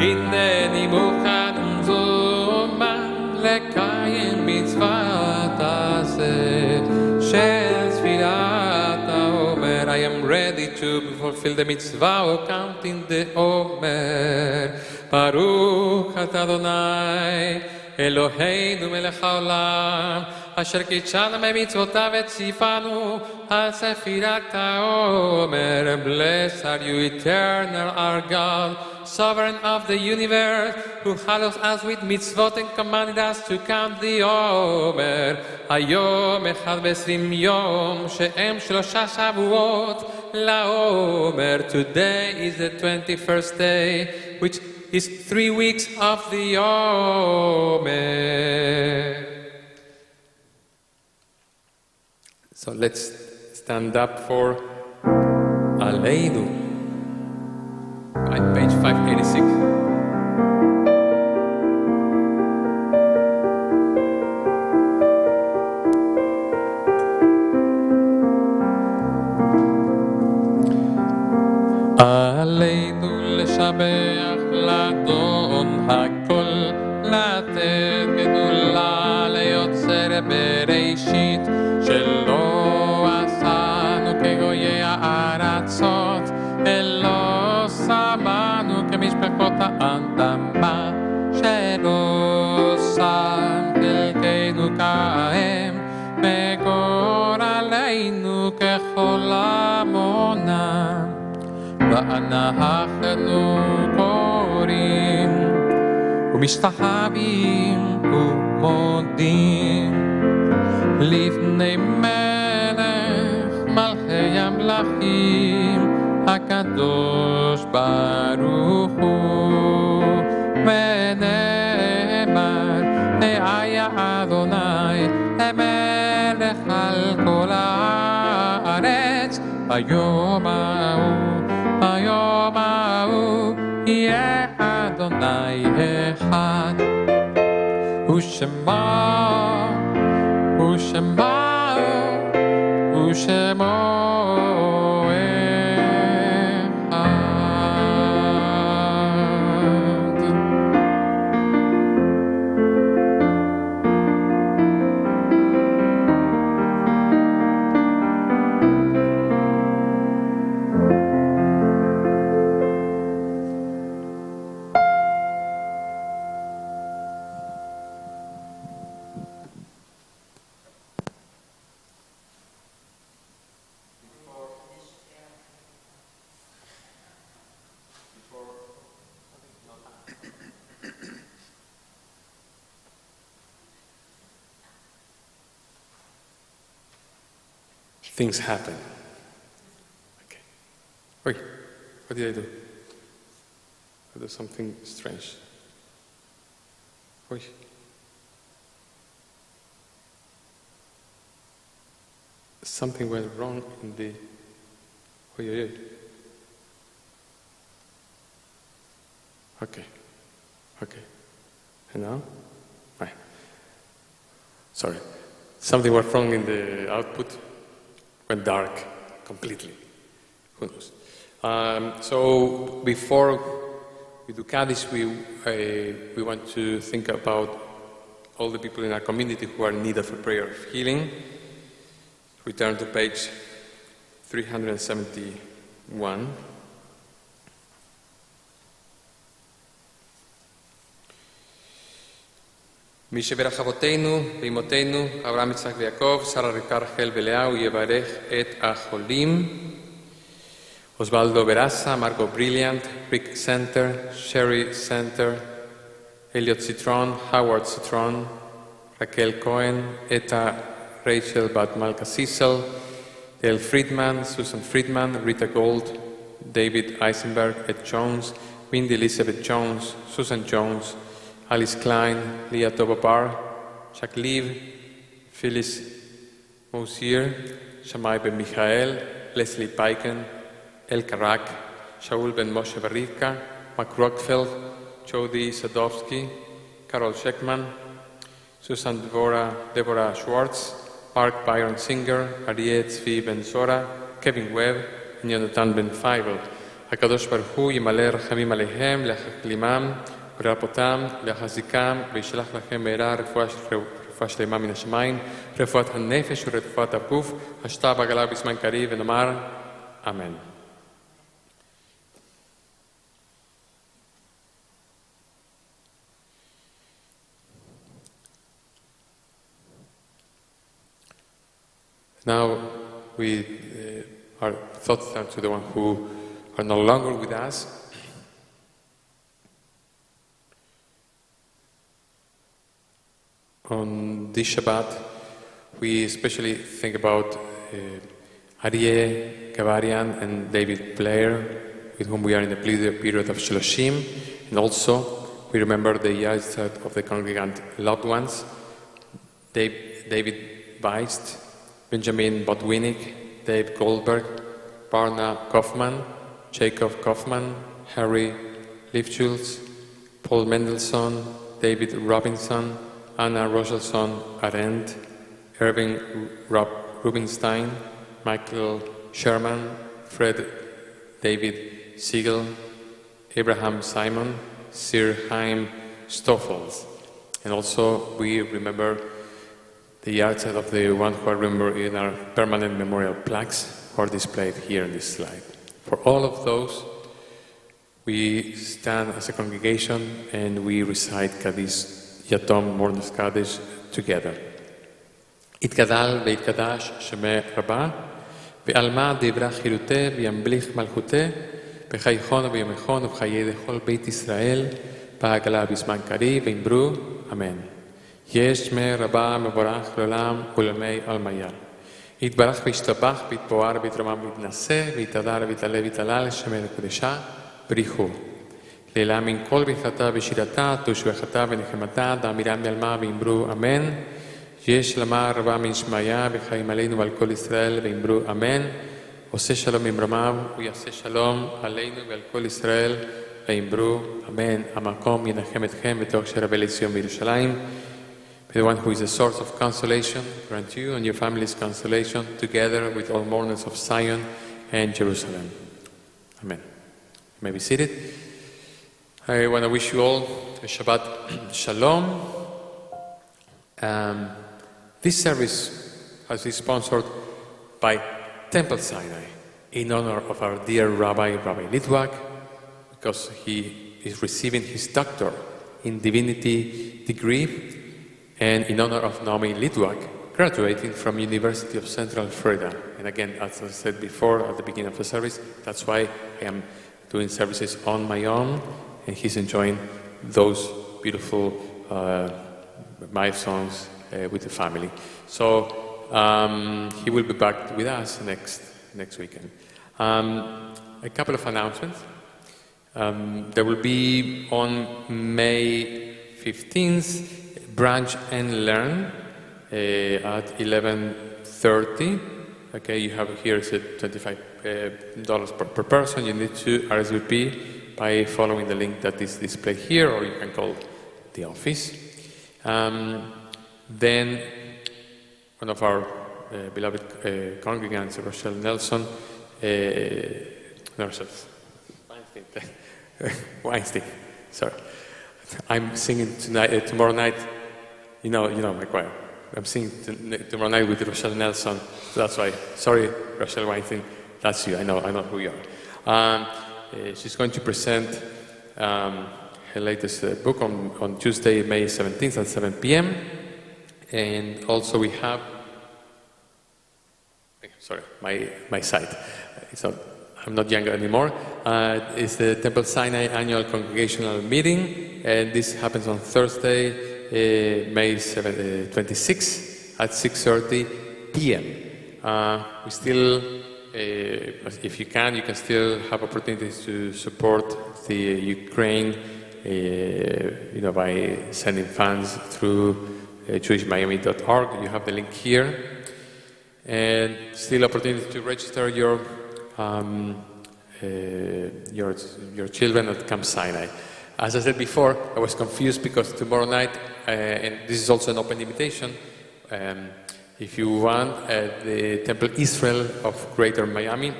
hineni muchadum zuman, lekayem mitzvah shel Sfirat HaOmer. I am ready to fulfill the mitzvah of counting the Omer. Baruch atah Adonai Eloheinu melech haolam asher kitshanu b'mitzvotav v'tzivanu al Sefirat HaOmer. Blessed are you, eternal our God, sovereign of the universe, who hallows us with mitzvot and commanded us to count the Omer. Hayom echad v'esrim yom she'em shlosha shavuot la'Omer. Today is the 21st day, which is 3 weeks of the Omer. So let's stand up for Aleinu. At page 586. עלינו לשבח לאדון הכל, לתת גדולה ליוצר בראשית, שלא עשנו כגויי הארצות, אלא שמנו כמשפחות האדמה, שלא שם חלקנו כהם, וגורלנו ככל עמונה. ואנחנו קוראים ומשתחווים ומודים לפני מלך מלכי המלכים הקדוש ברוך הוא. ונאמר היה אדוני למלך על כל הארץ ביום ההוא יהיה אדוני אחד, ושמו שמו אחד. Things happen. Okay. Wait, what did I do? I did something strange. Wait. Something went wrong in the... Wait. Okay. And now? Right. Sorry. Something went wrong in the output. Went dark completely. Who knows? So before we do Kaddish, we want to think about all the people in our community who are in need of a prayer of healing. Return to page 371. מי שברך אבותינו ואמותינו, אברהם, יצחק ויעקב, שרה, רבקה, רחל ולאה, הוא יברך את החולים. Osvaldo Veraza, Marco Brilliant, Rick Center, Sherry Center, Elliot Citron, Howard Citron, Raquel Cohen, Eta Rachel Bat Malka Cecil, Dale Friedman, Susan Friedman, Rita Gold, David Eisenberg, Ed Jones, Mindy Elizabeth Jones, Susan Jones, Alice Klein, Leah Tobabar, Jack Leave, Phyllis Mosier, Shamai Ben Michael, Leslie Piken, El Karak, Shaul Ben Moshe Barivka, Mark Rockfeld, Jody Sadowski, Carol Sheckman, Susan Deborah Schwartz, Mark Byron Singer, Arieh Tzvi Ben Zora, Kevin Webb, and Yonatan Ben Feivel. הקדוש ברוך הוא ימלא רחמים עליהם, להחלימם ולרפאותם, להחזיקם, וישלח לכם מהרה רפואה שלמה מן השמיים, רפואת הנפש ורפואת הגוף, השתה בעגלה בזמן קריב, ונאמר אמן. Now our thoughts turn to the one who are no longer with us. On this Shabbat, we especially think about Arieh Gavarian and David Blair, with whom we are in the period of Shloshim, and also we remember the yahrzeit of the congregant loved ones, David Beist, Benjamin Botwinick, Dave Goldberg, Barna Kaufman, Jacob Kaufman, Harry Lifschultz, Paul Mendelssohn, David Robinson, Anna Roselson Arendt, Irving Rubinstein, Michael Sherman, Fred David Siegel, Abraham Simon, Sir Chaim Stoffels. And also we remember the yahrzeit of the one who I remember in our permanent memorial plaques are displayed here in this slide. For all of those, we stand as a congregation and we recite Kaddish Yatom Mornas Kaddish together. Itgadal ve'itgadash shemeh Rabbah ve'alma devra chiruteh ve'yamblich malchuteh v'chaychon ve'yomechon v'chayei dechol Beit Israel ba'agala b'zman kariv ve'imru Amen. יש שמי רבה מבורך לעולם ולמי עלמיה. יתברך וישתבח ויתפואר ויתרומם ויתנשא ויתהדר ויתעלה ויתהלל שמי לקדשה בריחו. לעילה מן כל ברכתה ושירתה תושבחתה ונחמתה דאמירה מעלמה ואמרו אמן. יש למה רבה מן שמעיה וחיים עלינו ועל כל ישראל ואמרו אמן. עושה שלום ממרומיו ויעשה שלום עלינו ועל כל ישראל ואמרו אמן. המקום ינחם אתכם בתוך שרבי לציון בירושלים. May the one who is a source of consolation grant you and your families consolation together with all mourners of Zion and Jerusalem. Amen. You may be seated. I want to wish you all a Shabbat Shalom. This service has been sponsored by Temple Sinai in honor of our dear Rabbi Litwak, because he is receiving his doctor in divinity degree, and in honor of Naomi Litwak, graduating from University of Central Florida. And again, as I said before at the beginning of the service, that's why I am doing services on my own, and he's enjoying those beautiful milestones with the family. So he will be back with us next weekend. A couple of announcements. There will be on May 15th Branch and Learn at 11:30. Okay, you have here is $25 per person. You need to RSVP by following the link that is displayed here, or you can call the office. Then one of our beloved congregants, Rochelle Nelson, Weinstein, sorry. I'm singing tomorrow night. You know my choir. I'm singing tomorrow night with Rochelle Nelson. So that's why. Sorry, Rochelle Weinstein. That's you. I know who you are. She's going to present her latest book on Tuesday, May 17th at 7 p.m. And also we have. Sorry, my site. I'm not younger anymore. It's the Temple Sinai Annual Congregational Meeting, and this happens on Thursday, May 26 at 6:30 p.m. We still, if you can still have opportunities to support the Ukraine, by sending funds through jewishmiami.org. You have the link here, and still opportunity to register your children at Camp Sinai. As I said before, I was confused because tomorrow night, and this is also an open invitation, if you want, the Temple Israel of Greater Miami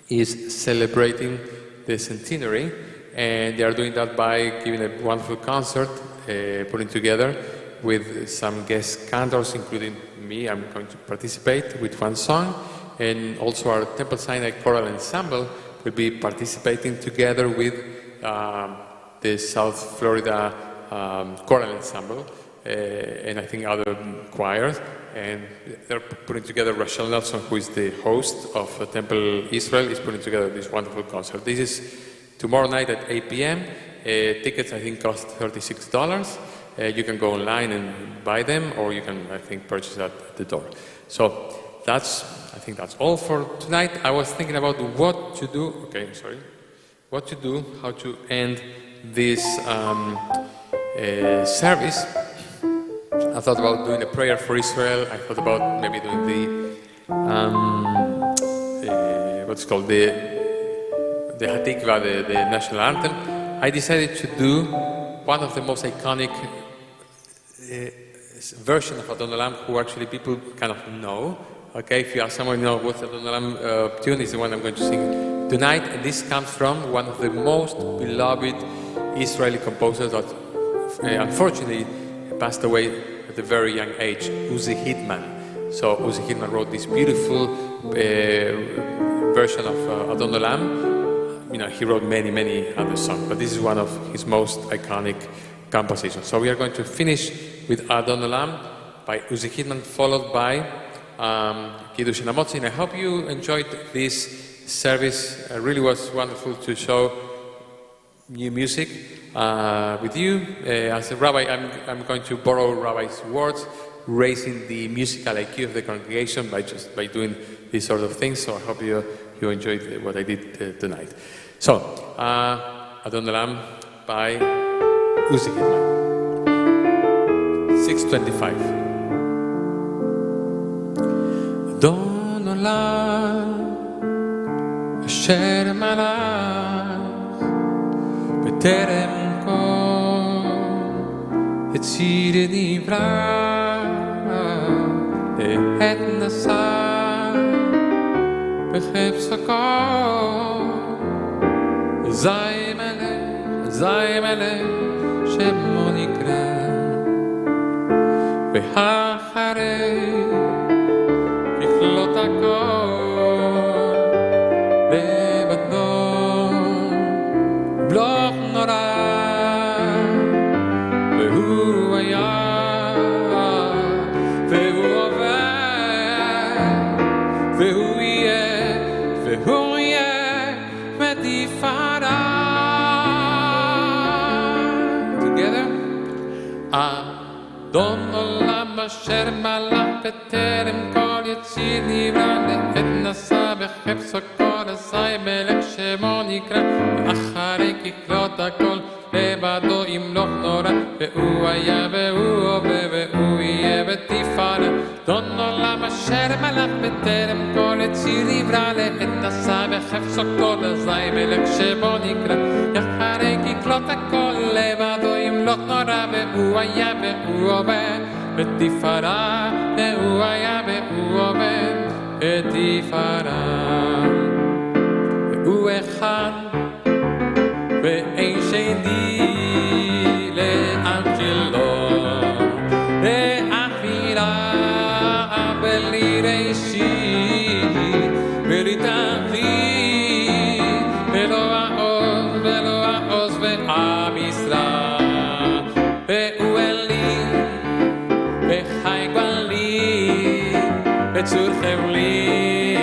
is celebrating the centenary, and they are doing that by giving a wonderful concert, putting together with some guest cantors, including me. I'm going to participate with one song. And also our Temple Sinai Choral Ensemble will be participating together with the South Florida Choral Ensemble and I think other choirs. And they're putting together, Rochelle Nelson, who is the host of Temple Israel, is putting together this wonderful concert. This is tomorrow night at 8 p.m. Tickets, I think, cost $36. You can go online and buy them, or you can, I think, purchase at the door. So I think that's all for tonight. I was thinking about what to do. What to do, how to end this service. I thought about doing a prayer for Israel. I thought about maybe doing what's called the Hatikva, the national anthem. I decided to do one of the most iconic version of Adon Olam, who actually people kind of know. Okay, if you ask someone who knows what the Adon Olam tune is, the one I'm going to sing tonight. And this comes from one of the most beloved Israeli composers that unfortunately passed away at a very young age, Uzi Hidman. So Uzi Hidman wrote this beautiful version of Adon Olam. He wrote many other songs, but this is one of his most iconic compositions. So we are going to finish with Adon Olam by Uzi Hidman, followed by Kiddush and Amotzi. And I hope you enjoyed this service. It really was wonderful to show new music with you. As a rabbi, I'm going to borrow Rabbi's words, raising the musical IQ of the congregation by doing these sort of things. So I hope you enjoyed what I did tonight. So, Adon Olam by Uzi Hidman. 6:25. Adon Olam, Asher Malach, B'terem Kol, לציר נברא לעת נסע בחפץ הכל זי מלך שמו נקרא ואחרי ככלות הכל לבדו בלוך נורא והוא היה והוא עובר והוא יהיה ותפארה together אדון עולם אשר מלך בטרם כל יציר נברא לעת נשא בחפץ הכל אזי מלך שמו נקרא ואחרי ככלות הכל לבדו ימלוך נורא והוא היה והוא הווה והוא יהיה ותפארה אדון עולם אשר מלך בטרם כל יציר נברא לעת נשא בחפץ הכל אזי מלך שמו נקרא ואחרי ככלות הכל לבדו ימלוך נורא והוא היה והוא הווה ותפארה והוא היה והוא הווה ותפארה והוא אחד ואין שני לאנג'לו לאחירה בלי ראשית בלי תכלית ולא העוז ועם ישראל והוא אלי וחי גואלי וצור חבלי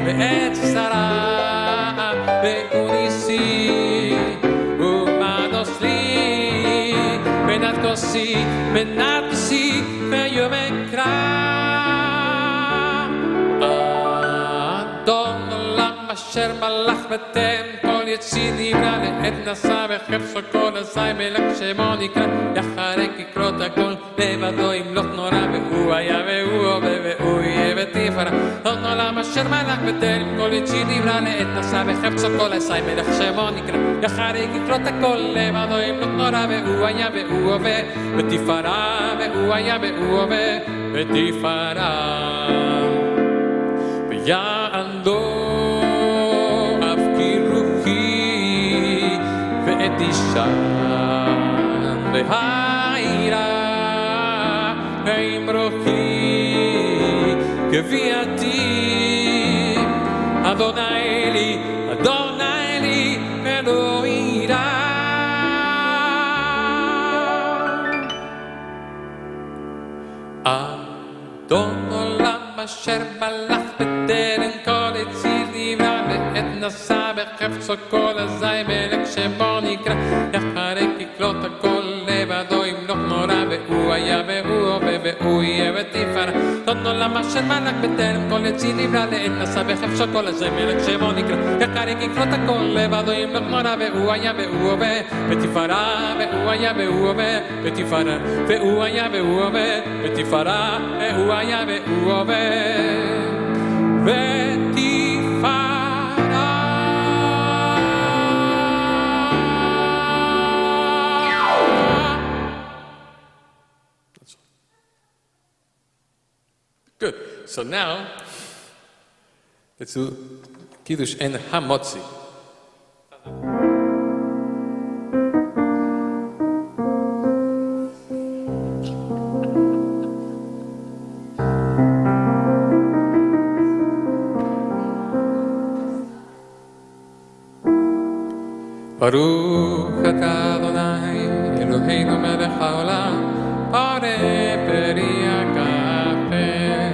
ועת שרה והוא ניסי ומנוס לי מנת כוסי ויום אקרא אדון עולם אשר מלך בטרם כל יציר נברא לעת נשא בחפץ הכל אזי מלך שמו נקרא ואחרי ככלות הכל לבדו ימלוך נורא והוא היה והוא הווה והוא יהיה ותפארה אדון עולם אשר מלך בטרם כל יציר נברא לעת נשא בחפץ הכל אזי מלך שמו נקרא ואחרי ככלות הכל לבדו ימלוך נורא והוא היה והוא הווה ותפארה והוא היה והוא הווה ותפארה ויענדו ואת אישן והעירה עם רוחי גביעתי אדוני לי ולא יירא אדון עולם אשר מלך בטרם כל יציר נברא לעת נשא בחפץ הכל אזי מלך שמו נקרא אחרי ככלות הכל לבדו ימלוך נורא והוא היה והוא הווה והוא יהיה ותפארה אדון עולם אשר מלך בטרם כל יציר נברא לעת נשא בחפץ הכל אזי מלך שמו נקרא אחרי ככלות הכל לבדו ימלוך נורא והוא היה והוא הווה ותפארה והוא היה והוא הווה ותפארה והוא היה והוא הווה ותפארה והוא היה והוא הווה Good. So now, let's do Kiddush and Hamotzi. Baruch atah Adonai Eloheinu melech haolam Pareh peri hakafen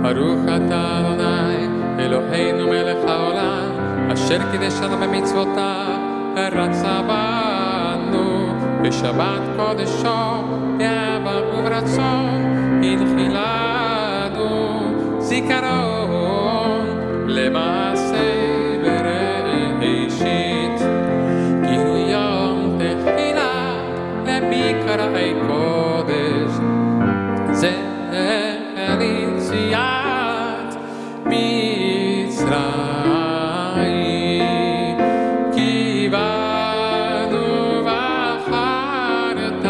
Baruch atah Adonai Eloheinu melech haolam Asher kideshanu b'mitzvotav ורצה בנו בשבת קודשו באהבה וברצון הנחילנו זיכרון למעשה בראשית כי הוא יום תחילה למקראי קודש זה ליציאת מצרים כי באנו בחרת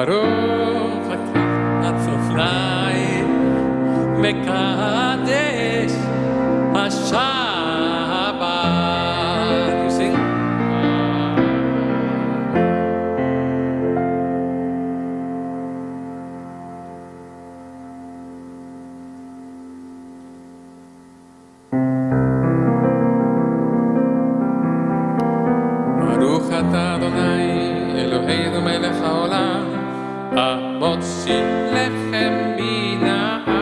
ברוך אתה אדוני מקדש השבת. You sing? ברוך אתה אדוני אלוהינו מלך העולם המוציא לחם מן הארץ